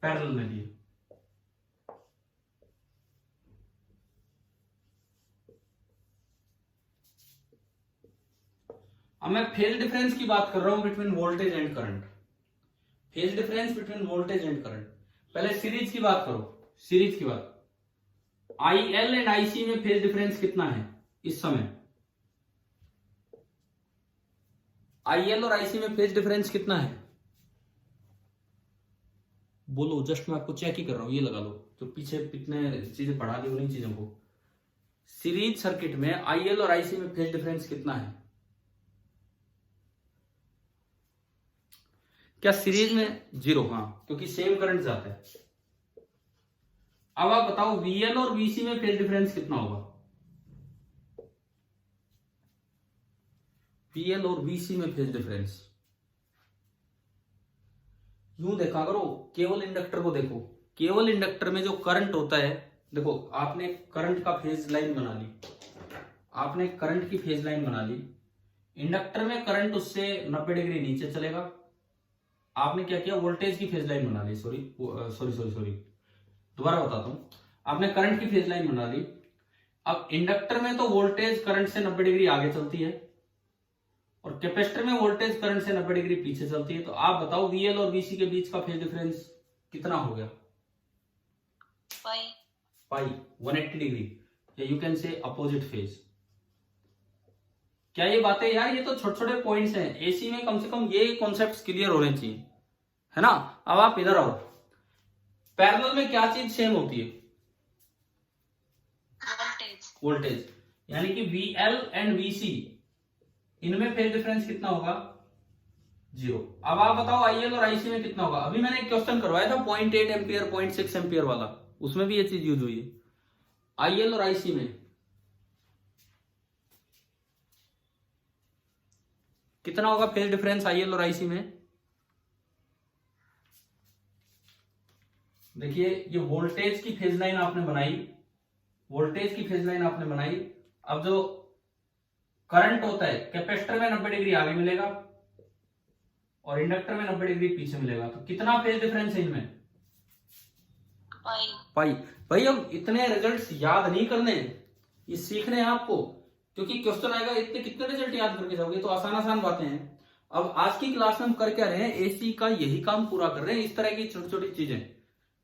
पैरेलल में लिए। अब मैं फेज डिफरेंस की बात कर रहा हूं between voltage and current. Phase difference between voltage and current. पहले सीरीज की बात करो, सीरीज की बात। IL एंड IC में फेज डिफरेंस कितना है इस समय? IL और IC में फेज डिफरेंस कितना है? बोलो, जस्ट मैं आपको चेक ही कर रहा हूं, ये लगा लो तो पीछे कितने चीजें पढ़ा दी उन्हीं चीजों को। सीरीज सर्किट में IL और IC में फेज डिफरेंस कितना है? क्या सीरीज में? 0। हाँ, क्योंकि सेम करंट जाता है। अब आप बताओ VL और VC में फेज डिफरेंस कितना होगा? VL और VC में फेज डिफरेंस यूं देखा करो, केवल इंडक्टर को देखो। केवल इंडक्टर में जो करंट होता है, देखो आपने करंट का फेज लाइन बना ली, आपने करंट की फेज लाइन बना ली। इंडक्टर में करंट उससे 90 डिग्री नीचे चलेगा। आपने क्या किया, वोल्टेज की फेज लाइन बना ली। सॉरी दोबारा बताता हूं। आपने करंट की फेज लाइन बना ली। अब इंडक्टर में तो वोल्टेज करंट से 90 डिग्री आगे चलती है और कैपेसिटर में वोल्टेज करंट से 90 डिग्री पीछे चलती है। तो आप बताओ VL और VC के बीच का फेज डिफरेंस कितना हो गया? पाई 180 डिग्री, या यू कैन से अपोजिट फेज। क्या ये बातें यार, ये तो छोटे छोटे पॉइंट्स हैं। एसी में कम से कम ये कॉन्सेप्ट्स क्लियर होने चाहिए, है ना। अब आप इधर आओ, पैरेलल में क्या चीज सेम होती है? वोल्टेज। यानी कि VL एंड VC, इनमें फेज डिफरेंस कितना होगा? 0। अब आप बताओ IL और IC में कितना होगा? अभी मैंने एक क्वेश्चन करवाया था 0.8 एम्पियर 0.6 एम्पियर वाला, उसमें भी ये चीज यूज हुई है। IL और IC में कितना होगा फेज डिफरेंस IL और IC में? देखिए, ये वोल्टेज की फेज लाइन आपने बनाई, वोल्टेज की फेज लाइन आपने बनाई। अब जो करंट होता है, कैपेसिटर में 90 डिग्री आगे मिलेगा और इंडक्टर में 90 डिग्री पीछे मिलेगा। तो कितना फेज डिफरेंस है इनमें? पाई। भाई अब इतने रिजल्ट्स याद नहीं करने, ये सीखने हैं आपको, क्योंकि क्वेश्चन आएगा इतने कितने रिजल्ट याद करके जाओगे? तो आसान आसान बातें हैं। अब आज की क्लास में हम कर क्या रहे हैं, एसी का यही काम पूरा कर रहे हैं, इस तरह की छोटी छोटी चीजें,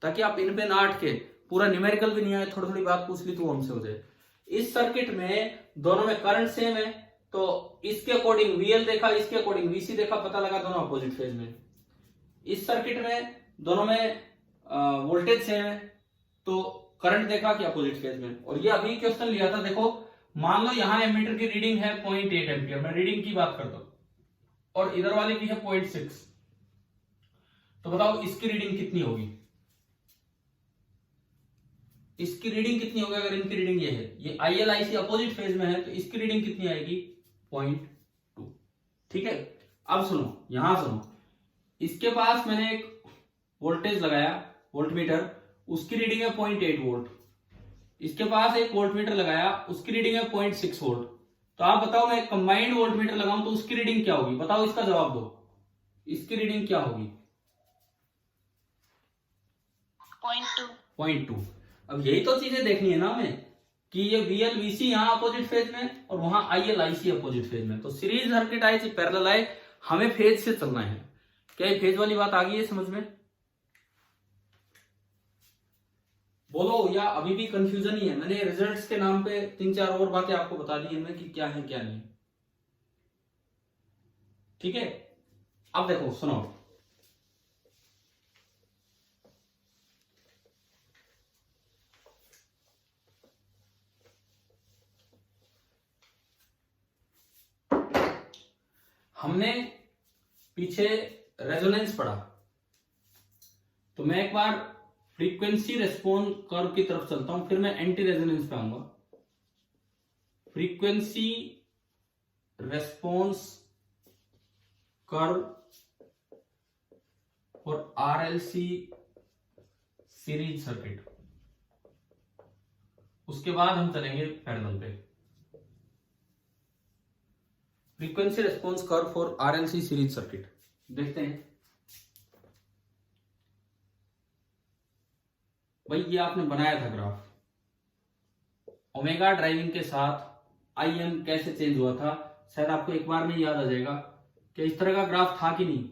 ताकि आप इन पे ना अटके। पूरा न्यूमेरिकल भी नहीं आए, थोड़ी थोड़ी बात पूछ ली तो हमसे हो जाए। इस सर्किट में दोनों में करंट सेम है, तो इसके अकॉर्डिंग VL देखा, इसके अकॉर्डिंग VC देखा, पता लगा दोनों अपोजिट फेज में। इस सर्किट में दोनों में वोल्टेज सेम है, तो करंट देखा कि अपोजिट फेज में। और ये अभी क्वेश्चन लिया था, देखो मान लो यहां एमीटर की रीडिंग है 0.8 एम्पियर, मैं रीडिंग की बात करता हूं, और इधर वाले की है 0.6, तो बताओ इसकी रीडिंग कितनी होगी? इसकी रीडिंग कितनी होगी? अगर इनकी रीडिंग ये है, ये IL IC अपोजिट फेज में है, तो इसकी रीडिंग कितनी आएगी? 0.2। ठीक है। अब सुनो, यहां सुनो, इसके पास मैंने एक वोल्टेज लगाया, वोल्टमीटर, उसकी रीडिंग है 0.8 वोल्ट। इसके पास एक वोल्टमीटर लगाया, उसकी रीडिंग है 0.6 वोल्ट। तो आप बताओ, मैं कंबाइंड वोल्टमीटर लगाऊं तो उसकी रीडिंग क्या होगी? बताओ, इसका जवाब दो, इसकी रीडिंग क्या होगी? 0.2। अब यही तो चीजें देखनी है ना हमें, कि ये VL VC यहां अपोजिट फेज में और वहां IL IC अपोजिट फेज में। तो सीरीज सर्किट आए चाहे पैरेलल आए, हमें फेज से चलना है। क्या ये फेज वाली बात आ गई है समझ में? बोलो, या अभी भी कंफ्यूजन ही है? मैंने रिजल्ट्स के नाम पे 3-4 और बातें आपको बता दी है कि क्या है क्या नहीं। ठीक है। अब देखो, सुनो, हमने पीछे रेजोनेंस पढ़ा, तो मैं एक बार फ्रीक्वेंसी रेस्पॉन्स कर्व की तरफ चलता हूं, फिर मैं एंटी रेजोनेंस पे आऊंगा। फ्रीक्वेंसी रेस्पॉन्स कर्व और RLC सीरीज सर्किट। उसके बाद हम चलेंगे पैरेलल पे। Frequency response curve for RLC series circuit देखते हैं। भाई ये आपने बनाया था ग्राफ, ओमेगा ड्राइविंग के साथ आईएम कैसे चेंज हुआ था, शायद आपको एक बार में याद आ जाएगा कि इस तरह का ग्राफ था कि नहीं।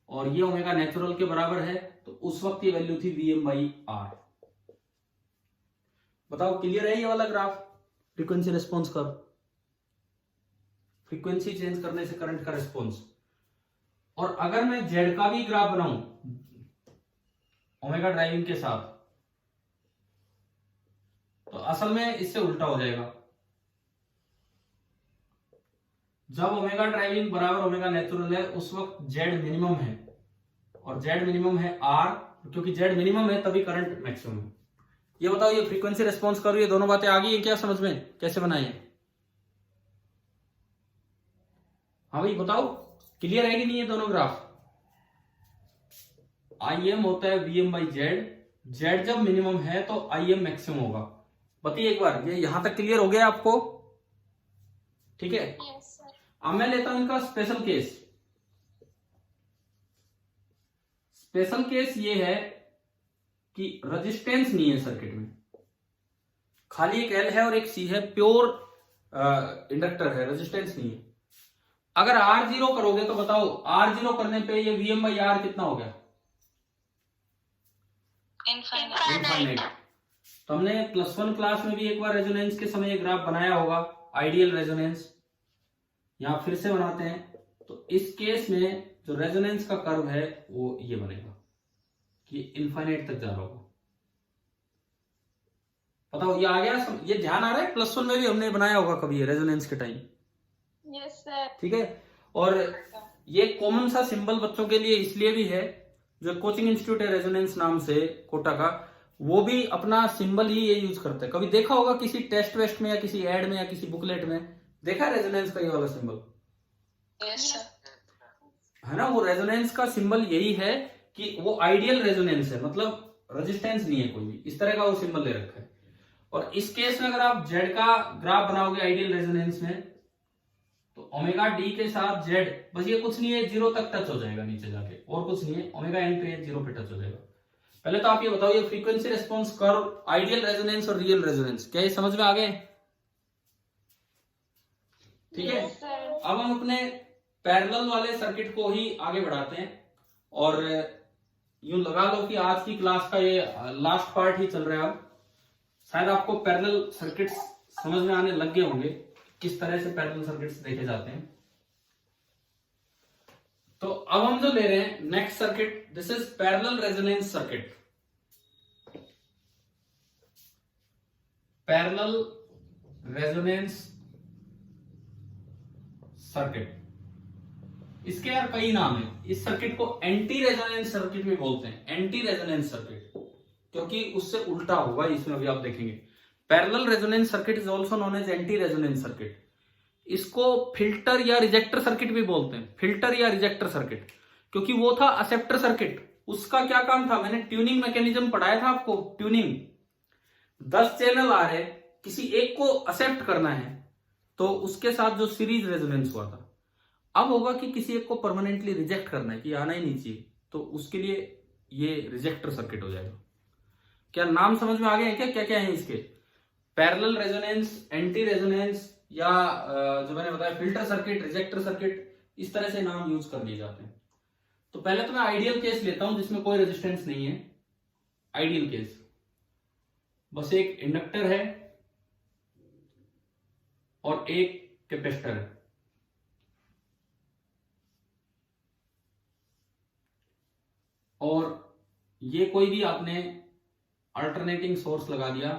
और ये ओमेगा नेचुरल के बराबर है, तो उस वक्त ये वैल्यू थी Vm/R। बताओ क्लियर है ये वाला graph, frequency response curve, frequency change करने से करंट का रेस्पॉन्स। और अगर मैं जेड का भी ग्राफ बनाऊं ओमेगा ड्राइविंग के साथ, तो असल में इससे उल्टा हो जाएगा। जब ओमेगा ड्राइविंग बराबर ओमेगा नेचुरल है उस वक्त जेड मिनिमम है, और जेड मिनिमम है आर, क्योंकि जेड मिनिमम है तभी करंट मैक्सिमम है। ये बताओ ये फ्रीक्वेंसी रेस्पॉन्स करो, ये दोनों बातें आ गई है क्या समझ में, कैसे बनाई है? हाँ भाई बताओ क्लियर है कि नहीं ये दोनों ग्राफ? IM होता है Vm/Z, Z जब मिनिमम है तो IM मैक्सिमम होगा। बताइए एक बार, ये यहां तक क्लियर हो गया आपको? ठीक है। Yes, sir. अब मैं लेता हूं इनका स्पेशल केस। स्पेशल केस ये है कि रेजिस्टेंस नहीं है सर्किट में, खाली एक L है और एक C है, प्योर इंडक्टर है, रेजिस्टेंस नहीं है। अगर R0 करोगे तो बताओ R0 करने पे ये Vm/R कितना हो गया? इनफाइनाइट। तो हमने +1 क्लास में भी एक बार रेजोनेंस के समय ग्राफ बनाया होगा, आइडियल रेजोनेंस। यहां फिर से बनाते हैं। तो इस केस में जो रेजोनेंस का कर्व है वो ये बनेगा कि इनफाइनाइट तक जा रहा होगा। बताओ ये आ गया, ये ध्यान आ रहा है? +1 में भी हमने बनाया होगा कभी रेजोनेंस के टाइम। Yes, sir. ठीक है। और ये कॉमन सा सिंबल बच्चों के लिए इसलिए भी है, जो कोचिंग इंस्टीट्यूट है रेजोनेंस नाम से कोटा का, वो भी अपना सिंबल ही ये यूज करता है। कभी देखा होगा किसी टेस्ट वेस्ट में या किसी एड में या किसी बुकलेट में, देखा है रेजोनेंस का ये वाला सिंबल? Yes, sir. है ना, वो रेजोनेंस का सिंबल यही है कि वो आइडियल रेजोनेंस है, मतलब रेजिस्टेंस नहीं है कोई भी, इस तरह का वो सिंबल ले रखा है। और इस केस में अगर आप जेड का ग्राफ बनाओगे आइडियल रेजोनेंस में, तो ओमेगा डी के साथ जेड, बस ये कुछ नहीं है, 0 तक टच हो जाएगा नीचे जाके, और कुछ नहीं है, ओमेगा एन पे 0 पे टच हो जाएगा। पहले तो आप ये बताओ, ये frequency response curve ideal resonance और रियल रेजोनेंस, क्या ये समझ में आ गए? ठीक है। Yes, sir. अब हम अपने पैरेलल वाले सर्किट को ही आगे बढ़ाते हैं, और यूं लगा लो कि आज की क्लास का ये लास्ट पार्ट ही चल रहा है। अब शायद आपको पैरेलल सर्किट्स समझ में आने लग गए होंगे, किस तरह से पैरेलल सर्किट्स देखे जाते हैं। तो अब हम जो ले रहे हैं next circuit, this is parallel resonance circuit. Parallel resonance circuit, इसके यार कई नाम है। इस सर्किट को एंटी रेजोनेंस सर्किट भी बोलते हैं, एंटी रेजोनेंस सर्किट, क्योंकि उससे उल्टा होगा इसमें, अभी आप देखेंगे। Parallel resonance circuit is also known as anti resonance circuit. इसको फिल्टर या रिजेक्टर सर्किट भी बोलते हैं, फिल्टर या रिजेक्टर सर्किट, क्योंकि वो था असेप्टर सर्किट। उसका क्या काम था, मैंने ट्यूनिंग मैकेनिज्म पढ़ाया था आपको। ट्यूनिंग, 10 चैनल आ रहे, किसी एक को एक्सेप्ट करना है, तो उसके साथ जो सीरीज रेजोनेंस हुआ था। अब होगा कि किसी एक को परमानेंटली रिजेक्ट करना है कि आना ही नहीं चाहिए, तो उसके लिए ये रिजेक्टर सर्किट हो जाएगा। क्या नाम समझ में आ गए हैं क्या, क्या क्या है इसके? पैरेलल रेजोनेंस, एंटी रेजोनेंस, या जो मैंने बताया फिल्टर सर्किट, रिजेक्टर सर्किट, इस तरह से नाम यूज कर लिए जाते हैं। तो पहले तो मैं आइडियल केस लेता हूं जिसमें कोई रेजिस्टेंस नहीं है। आइडियल केस, बस एक इंडक्टर है और एक कैपेसिटर है। और ये कोई भी आपने अल्टरनेटिंग सोर्स लगा दिया,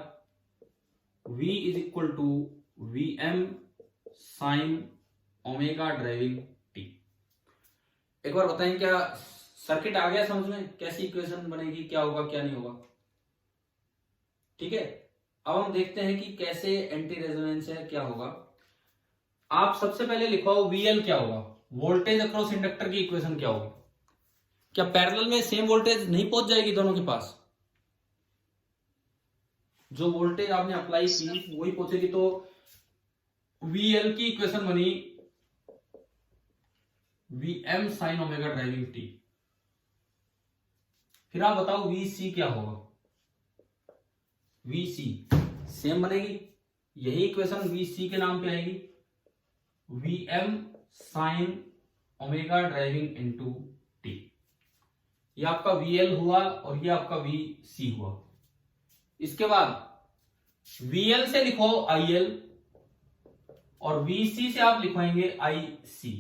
V is equal to Vm sine omega driving T। एक बार बताएं, क्या सर्किट आ गया समझ में? कैसी इक्वेशन बनेगी, क्या होगा क्या नहीं होगा? ठीक है। अब हम देखते हैं कि कैसे एंटी रेजोनेंस है, क्या होगा। आप सबसे पहले लिखवाओ VL क्या होगा, वोल्टेज अक्रॉस इंडक्टर की इक्वेशन क्या होगी। क्या पैरेलल में सेम वोल्टेज नहीं पहुंच जाएगी दोनों के पास? जो वोल्टेज आपने अप्लाई की वही पहुंचेगी। तो VL की इक्वेशन बनी VM sine omega driving T। फिर आप बताओ VC क्या होगा? VC सेम बनेगी, यही इक्वेशन VC के नाम पे आएगी, VM sine omega driving into T। ये आपका VL हुआ और ये आपका VC हुआ। इसके बाद VL से लिखो IL और VC से आप लिखवाएंगे IC।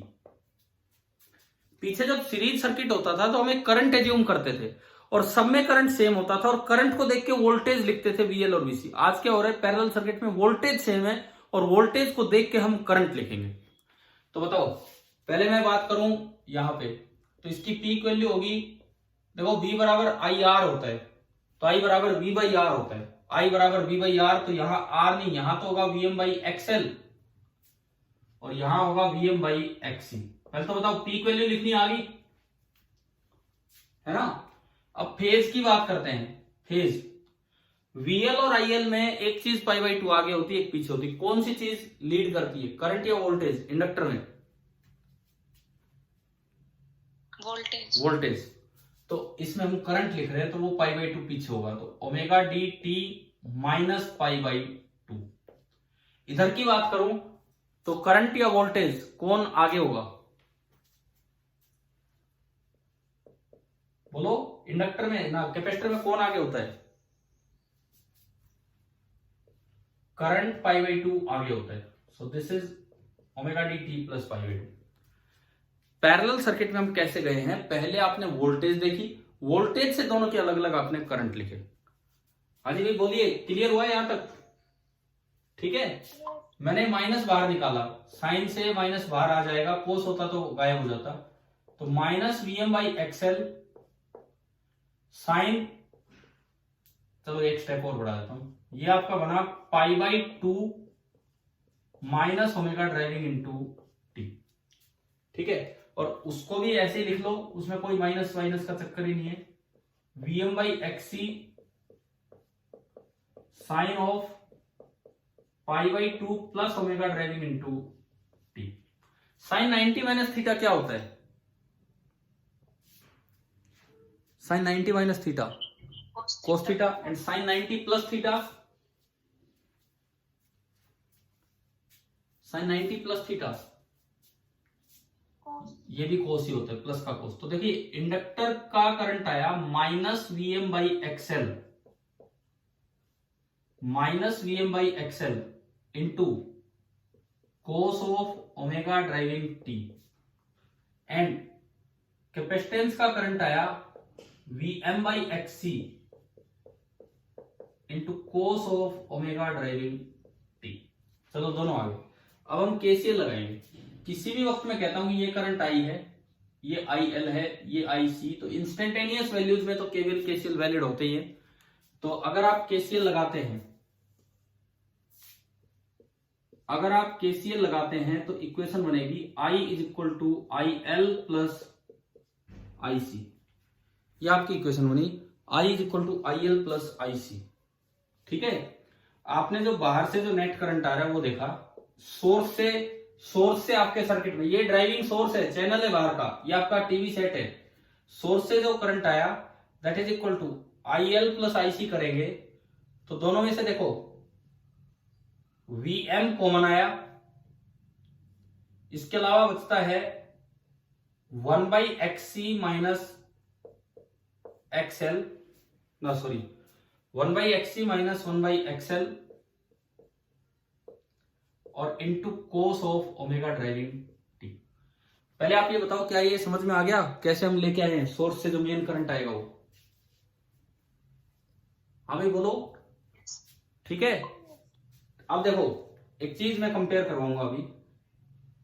पीछे जब सीरीज सर्किट होता था तो हमें करंट एज्यूम करते थे और सब में करंट सेम होता था और करंट को देख के वोल्टेज लिखते थे VL और VC। आज क्या हो रहा है, पैरेलल सर्किट में वोल्टेज सेम है और वोल्टेज को देख के हम करंट लिखेंगे। तो बताओ, पहले मैं बात करूं यहां पे, तो इसकी पीक वैल्यू होगी, देखो V बराबर IR होता है, तो I बराबर V बाई आर होता है। I बराबर V बाई आर, तो यहां R नहीं, यहां तो होगा VM बाई XL और यहां होगा VM बाई XC। पहले तो बताओ पीक वैल्यू लिखनी आ गई है ना। अब फेज की बात करते हैं। फेज VL और IL में एक चीज पाई बाई 2 आगे होती है, एक पीछे होती है। कौन सी चीज लीड करती है, करंट या वोल्टेज? इंडक्टर में वोल्टेज। वोल्टेज। तो इसमें हम करंट लिख रहे हैं तो वो पाई बाई 2 पीछे होगा, तो omega D T minus pi by 2। इधर की बात करूं तो करंट या वोल्टेज कौन आगे होगा? बोलो, इंडक्टर में ना कैपेसिटर में कौन आगे होता है? करंट पाई बाई 2 आगे होता है। So this is omega D T plus pi by 2। Parallel circuit में हम कैसे गए हैं, पहले आपने वोल्टेज देखी, वोल्टेज से दोनों के अलग अलग आपने करंट लिखे। हाजी भाई बोलिए, क्लियर हुआ यहां तक? ठीक है। मैंने माइनस बाहर निकाला, साइन से माइनस बाहर आ जाएगा, कोस होता तो गायब हो जाता, तो minus VM by XL sine, चलो एक स्टेप और बढ़ा देता हूं, ये आपका बना पाई by 2 minus omega driving into T। ठीक है, और उसको भी ऐसे ही लिख लो, उसमें कोई माइनस माइनस का चक्कर ही नहीं है। VM by XC sine of pi by 2 plus omega driving into T। Sine 90 minus theta क्या होता है? Sine 90 minus theta cos theta, and sine 90 plus theta, sine 90 plus theta, ये भी कोस ही होता है, प्लस का कोस। तो देखिए इंडक्टर का करंट आया minus VM by XL, minus VM by XL into cos of omega driving T, and capacitance का करंट आया VM by XC into cos of omega driving T। चलो दोनों आगे। अब हम KCL लगाएंगे। किसी भी वक्त मैं कहता हूं कि ये करंट I है, ये IL है, ये IC, तो इंस्टेंटेनियस वैल्यूज में तो केवल KCL वैलिड होते ही है। तो अगर आप KCL लगाते हैं, अगर आप KCL लगाते हैं तो इक्वेशन बनेगी I is equal to IL plus IC। ये आपकी इक्वेशन बनी, I is equal to IL plus IC। ठीक है, आपने जो बाहर से जो नेट करंट आ रहा है वो देखा, सोर्स से आपके सर्किट में, ये ड्राइविंग सोर्स है, चैनल है बाहर का, ये आपका टीवी सेट है, सोर्स से जो करंट आया that is equal to IL plus IC करेंगे तो दोनों में से देखो VM कॉमन आया, इसके अलावा बचता है 1 बाई XC माइनस XL, ना sorry 1 by XC minus 1 by XL और into cos of omega driving T। पहले आप ये बताओ, क्या ये समझ में आ गया कैसे हम लेके आए हैं सोर्स से जो मेन करंट आएगा वो? हाँ भाई बोलो। ठीक है, अब देखो एक चीज मैं कंपेयर करवाऊंगा अभी।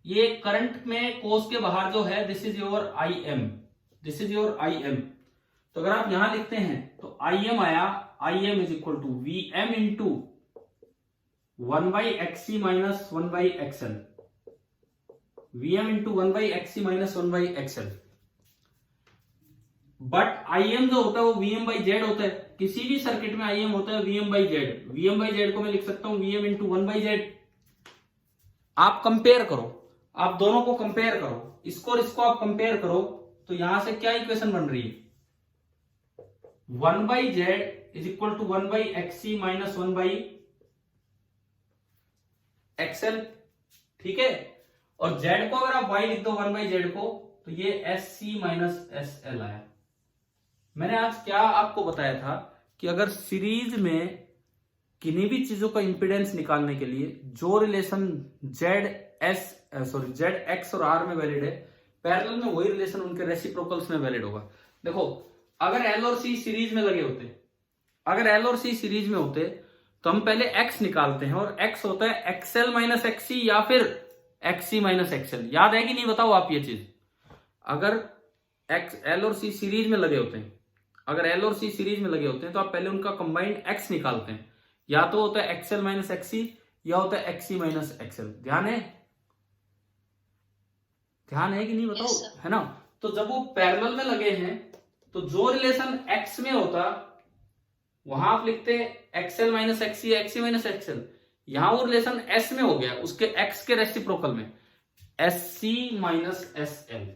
ये करंट में कोस के बाहर जो है this is your IM, this is your IM। तो अगर आप यहां लिखते हैं तो IM आया, IM is equal to VM into 1 by XC minus 1 by XL, VM into 1 by XC minus 1 by XL। But IM जो होता है वो वीएम बाई जेड होता है, किसी भी सर्किट में आईएम होता है VM by Z. VM by Z को मैं लिख सकता हूं वीएम इंटू 1/z। आप कंपेयर करो, आप दोनों को कंपेयर करो, इसको और इसको आप कंपेयर करो, तो यहां से क्या इक्वेशन बन रही है, 1/z is equal to 1/xc minus 1/xl, ठीक है। और z को अगर आप y लिख दो 1/z को, तो ये sc माइनस sl आया। मैंने आज क्या आपको बताया था कि अगर सीरीज में किन्हीं भी चीजों का इंपीडेंस निकालने के लिए जो रिलेशन जेड एक्स और आर में वैलिड है, पैरेलल में वही रिलेशन उनके रेसिप्रोकल्स में वैलिड होगा। देखो अगर एल और सी सीरीज में लगे होते, अगर एल और सी सीरीज में होते तो हम पहले एक्स निकालते हैं, और एक्स होता है एक्सएल माइनस एक्ससी या फिर एक्ससी माइनस एक्सएल। याद है कि नहीं बताओ आप ये चीज। अगर एल और सी सीरीज में लगे होते हैं, अगर एल और सी सीरीज में लगे होते हैं तो आप पहले उनका कंबाइंड एक्स निकालते हैं, या तो होता है एक्सएल माइनस एक्ससी या होता है एक्ससी माइनस एक्सएल। ध्यान है, ध्यान है कि नहीं बताओ। Yes, है ना। तो जब वो पैरेलल में लगे हैं तो जो रिलेशन एक्स में होता वहां आप लिखते एक्सएल माइनस एक्ससी, एक्ससी माइनस एक्सएल। यहां वो रिलेशन एस में हो गया, उसके एक्स के रेसिप्रोकल में XC minus XL,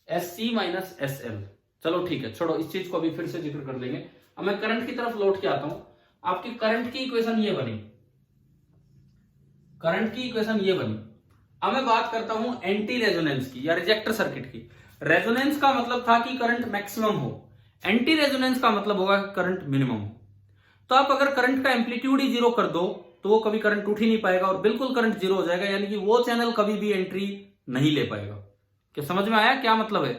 XC minus XL. चलो ठीक है, छोड़ो इस चीज को अभी फिर से जिक्र कर लेंगे। अब मैं करंट की तरफ लौट के आता हूं। आपकी करंट की इक्वेशन ये बनी, करंट की इक्वेशन ये बनी। अब मैं बात करता हूं एंटी रेजोनेंस की या रिजेक्टर सर्किट की। रेजोनेंस का मतलब था कि करंट मैक्सिमम हो, एंटी रेजोनेंस का मतलब होगा करंट मिनिमम हो। तो आप अगर करंट का एम्पलीट्यूड ही जीरो कर दो तो वो कभी करंट उठ ही नहीं पाएगा और बिल्कुल करंट जीरो हो जाएगा, यानी कि वो चैनल कभी भी एंट्री नहीं ले पाएगा। क्या समझ में आया क्या मतलब है?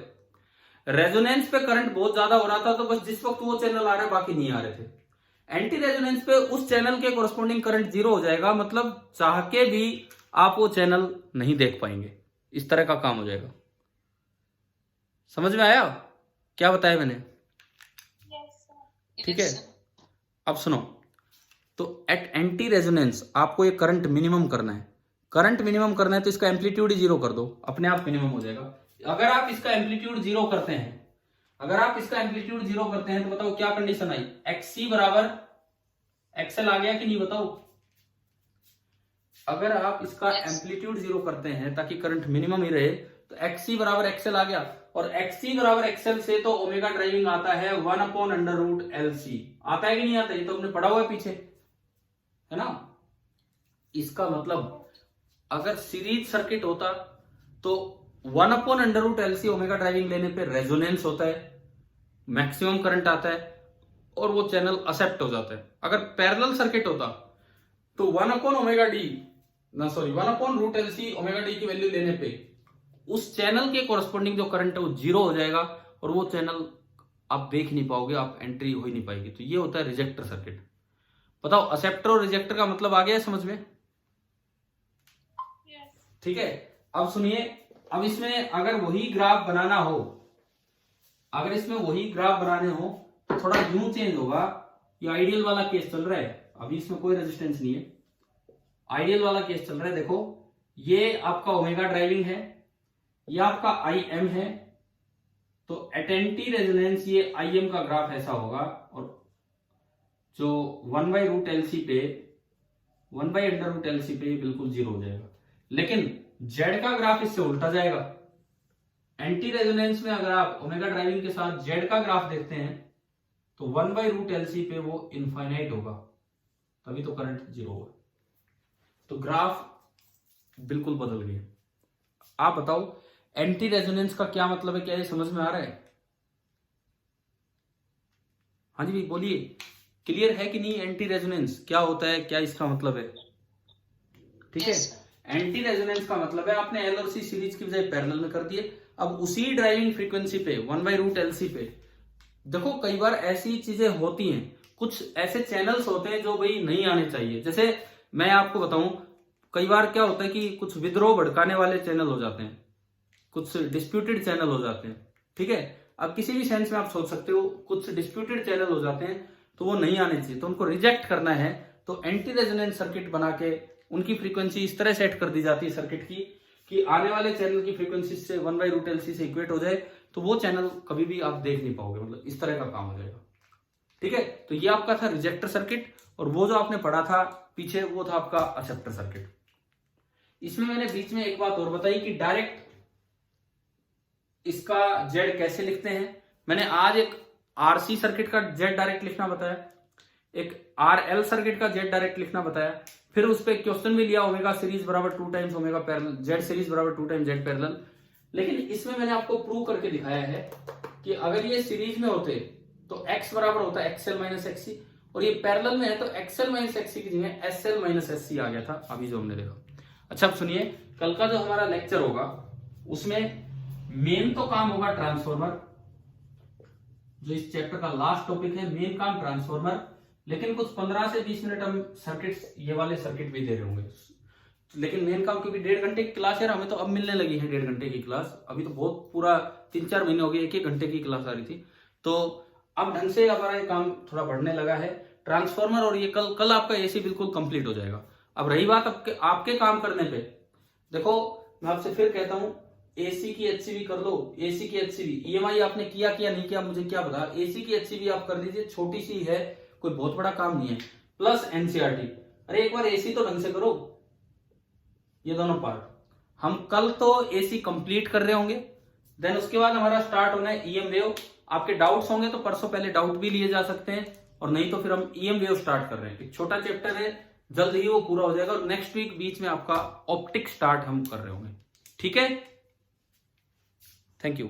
रेजोनेंस पे करंट बहुत ज्यादा हो रहा था तो बस जिस वक्त वो चैनल आ रहा है बाकी नहीं आ रहे थे। एंटी रेजोनेंस पे उस चैनल के कोरस्पोंडिंग करंट जीरो हो जाएगा, मतलब चाह के भी आप वो चैनल नहीं देख पाएंगे। इस तरह का काम हो जाएगा। समझ में आया क्या बताया मैंने? yes, sir. ठीक है, अब सुनो। तो एट एंटी रेजोनेंस आपको ये करंट मिनिमम करना है। करंट मिनिमम करना है तो इसका एम्पलीट्यूड ही जीरो कर दो, अपने आप मिनिमम हो जाएगा। अगर आप इसका एम्पलीट्यूड जीरो करते हैं, अगर आप इसका एम्पलीट्यूड जीरो करते हैं तो बताओ क्या कंडीशन आई, एक्ससी बराबर एक्सएल आ गया कि नहीं बताओ। अगर आप इसका एम्पलीट्यूड जीरो करते हैं ताकि करंट मिनिमम ही रहे तो एक्ससी बराबर एक्सएल आ गया, और एक्ससी बराबर एक्सएल से तो ओमेगा ड्राइविंग आता है 1/√LC। आता है कि नहीं आता? ये तो हमने पढ़ा हुआ है पीछे, है ना। इसका मतलब अगर सीरीज सर्किट होता तो 1/√LC ओमेगा ड्राइविंग लेने पे रेजोनेंस होता है, मैक्सिमम करंट आता है और वो चैनल एक्सेप्ट हो जाता है। अगर पैरेलल सर्किट होता तो 1/√LC ओमेगा डी की वैल्यू लेने पे उस चैनल के कोरस्पोंडिंग जो करंट है वो जीरो हो जाएगा और वो चैनल आप देख नहीं पाओगे, आप एंट्री हो ही नहीं पाएगी। तो ये होता है रिजेक्टर सर्किट। बताओ एक्सेप्टर और रिजेक्टर का मतलब आ गया समझ में? Yes. ठीक है, अब सुनिए। अब इसमें अगर वही ग्राफ बनाना हो, अगर इसमें वही ग्राफ बनाने हो तो थोड़ा यूं चेंज होगा। ये आइडियल वाला केस चल रहा है, अभी इसमें कोई रेजिस्टेंस नहीं है, आइडियल वाला केस चल रहा है। देखो ये आपका ओमेगा ड्राइविंग है, ये आपका आई एम है। तो एट एंटी रेजोनेंस ये आई एम का ग्राफ ऐसा होगा और जो 1/√LC पे 1/√LC पे बिल्कुल जीरो हो जाएगा। लेकिन जेड का ग्राफ इससे उल्टा जाएगा। एंटी रेजोनेंस में अगर आप ओमेगा ड्राइविंग के साथ जेड का ग्राफ देखते हैं तो 1/√LC पे वो इनफाइनाइट होगा, तभी तो करंट जीरो होगा। तो ग्राफ बिल्कुल बदल गया। आप बताओ एंटी रेजोनेंस का क्या मतलब है? क्या ये समझ में आ रहा है? हाँ जी भाई बोलिए, क्लियर है कि नहीं? एंटी रेजोनेंस क्या होता है, क्या इसका मतलब है? ठीक है, एंटी रेजोनेंस का मतलब है आपने एल और सी सीरीज की बजाय पैरेलल में कर दिए। अब उसी ड्राइविंग फ्रीक्वेंसी पे 1/√LC पे देखो कई बार ऐसी चीजें होती हैं, कुछ ऐसे चैनल्स होते हैं जो भाई नहीं आने चाहिए। जैसे मैं आपको बताऊं, कई बार क्या होता है कि कुछ विद्रोह भड़काने वाले चैनल हो जाते हैं, कुछ डिस्प्यूटेड चैनल हो जाते हैं। ठीक है, अब किसी भी सेंस में आप सोच सकते हो कुछ डिस्प्यूटेड चैनल हो जाते हैं तो वो नहीं आने चाहिए, तो उनको रिजेक्ट करना है। तो एंटी रेजोनेंस सर्किट बना के उनकी फ्रीक्वेंसी इस तरह सेट कर दी जाती है सर्किट की कि आने वाले चैनल की फ्रीक्वेंसी से 1/√LC से इक्वेट हो जाए, तो वो चैनल कभी भी आप देख नहीं पाओगे, मतलब इस तरह का काम हो जाएगा। ठीक है, तो ये आपका था रिजेक्टर सर्किट, और वो जो आपने पढ़ा था पीछे वो था आपका एक्सेप्टर सर्किट। इसमें मैंने बीच में एक बात और बताई कि डायरेक्ट इसका जेड कैसे लिखते हैं। मैंने आज एक आरसी सर्किट का जेड डायरेक्ट लिखना बताया, एक आरएल सर्किट का जेड डायरेक्ट लिखना बताया, फिर उस पर क्वेश्चन भी लिया ओमेगा सीरीज बराबर 2 times omega parallel, Z series बराबर 2 टाइम्स जेड पैरेलल। लेकिन इसमें मैंने आपको प्रूव करके दिखाया है कि अगर ये सीरीज में होते तो x बराबर होता है एक्सएल माइनस एक्ससी, और ये पैरेलल में है तो एक्सएल माइनस एक्ससी की जगह एसएल माइनस एससी आ गया था, अभी जो हमने देखा। अच्छा अब सुनिए, कल का जो हमारा लेक्चर होगा उसमें मेन तो काम होगा ट्रांसफॉर्मर, जो इस चैप्टर का लास्ट टॉपिक है, मेन काम ट्रांसफॉर्मर। लेकिन कुछ 15 से 20 मिनट हम सर्किट्स, ये वाले सर्किट भी दे रहे होंगे, लेकिन मेन काम क्योंकि 1.5 घंटे की क्लास है, हमें तो अब मिलने लगी है 1.5 घंटे की क्लास। अभी तो बहुत पूरा 3-4 महीने हो गए 1-1 घंटे की क्लास आ रही थी, तो अब ढंग से हमारा ये काम थोड़ा बढ़ने लगा है ट्रांसफॉर्मर, और ये कल आपका एसी बिल्कुल कंप्लीट हो जाएगा। अब रही बात आपके काम करने पे, देखो मैं आपसे फिर कहता हूं, एसी की एचसीवी कर लो, एसी की एचसीवी ईएमआई आपने किया नहीं किया मुझे क्या पता, एसी की एचसीवी आप कर लीजिए, छोटी सी है, कोई बहुत बड़ा काम नहीं है, प्लस एनसीईआरटी। अरे एक बार एसी तो ढंग से करो, ये दोनों पार्ट। हम कल तो एसी कंप्लीट कर रहे होंगे, देन उसके बाद हमारा स्टार्ट होना है ईएम वेव। आपके डाउट्स होंगे तो परसों पहले डाउट भी लिए जा सकते हैं, और नहीं तो फिर हम ईएम वेव स्टार्ट कर रहे हैं। एक छोटा चैप्टर है, जल्द ही वो पूरा हो जाएगा, और नेक्स्ट वीक बीच में आपका ऑप्टिक स्टार्ट हम कर रहे होंगे। ठीक है, थैंक यू।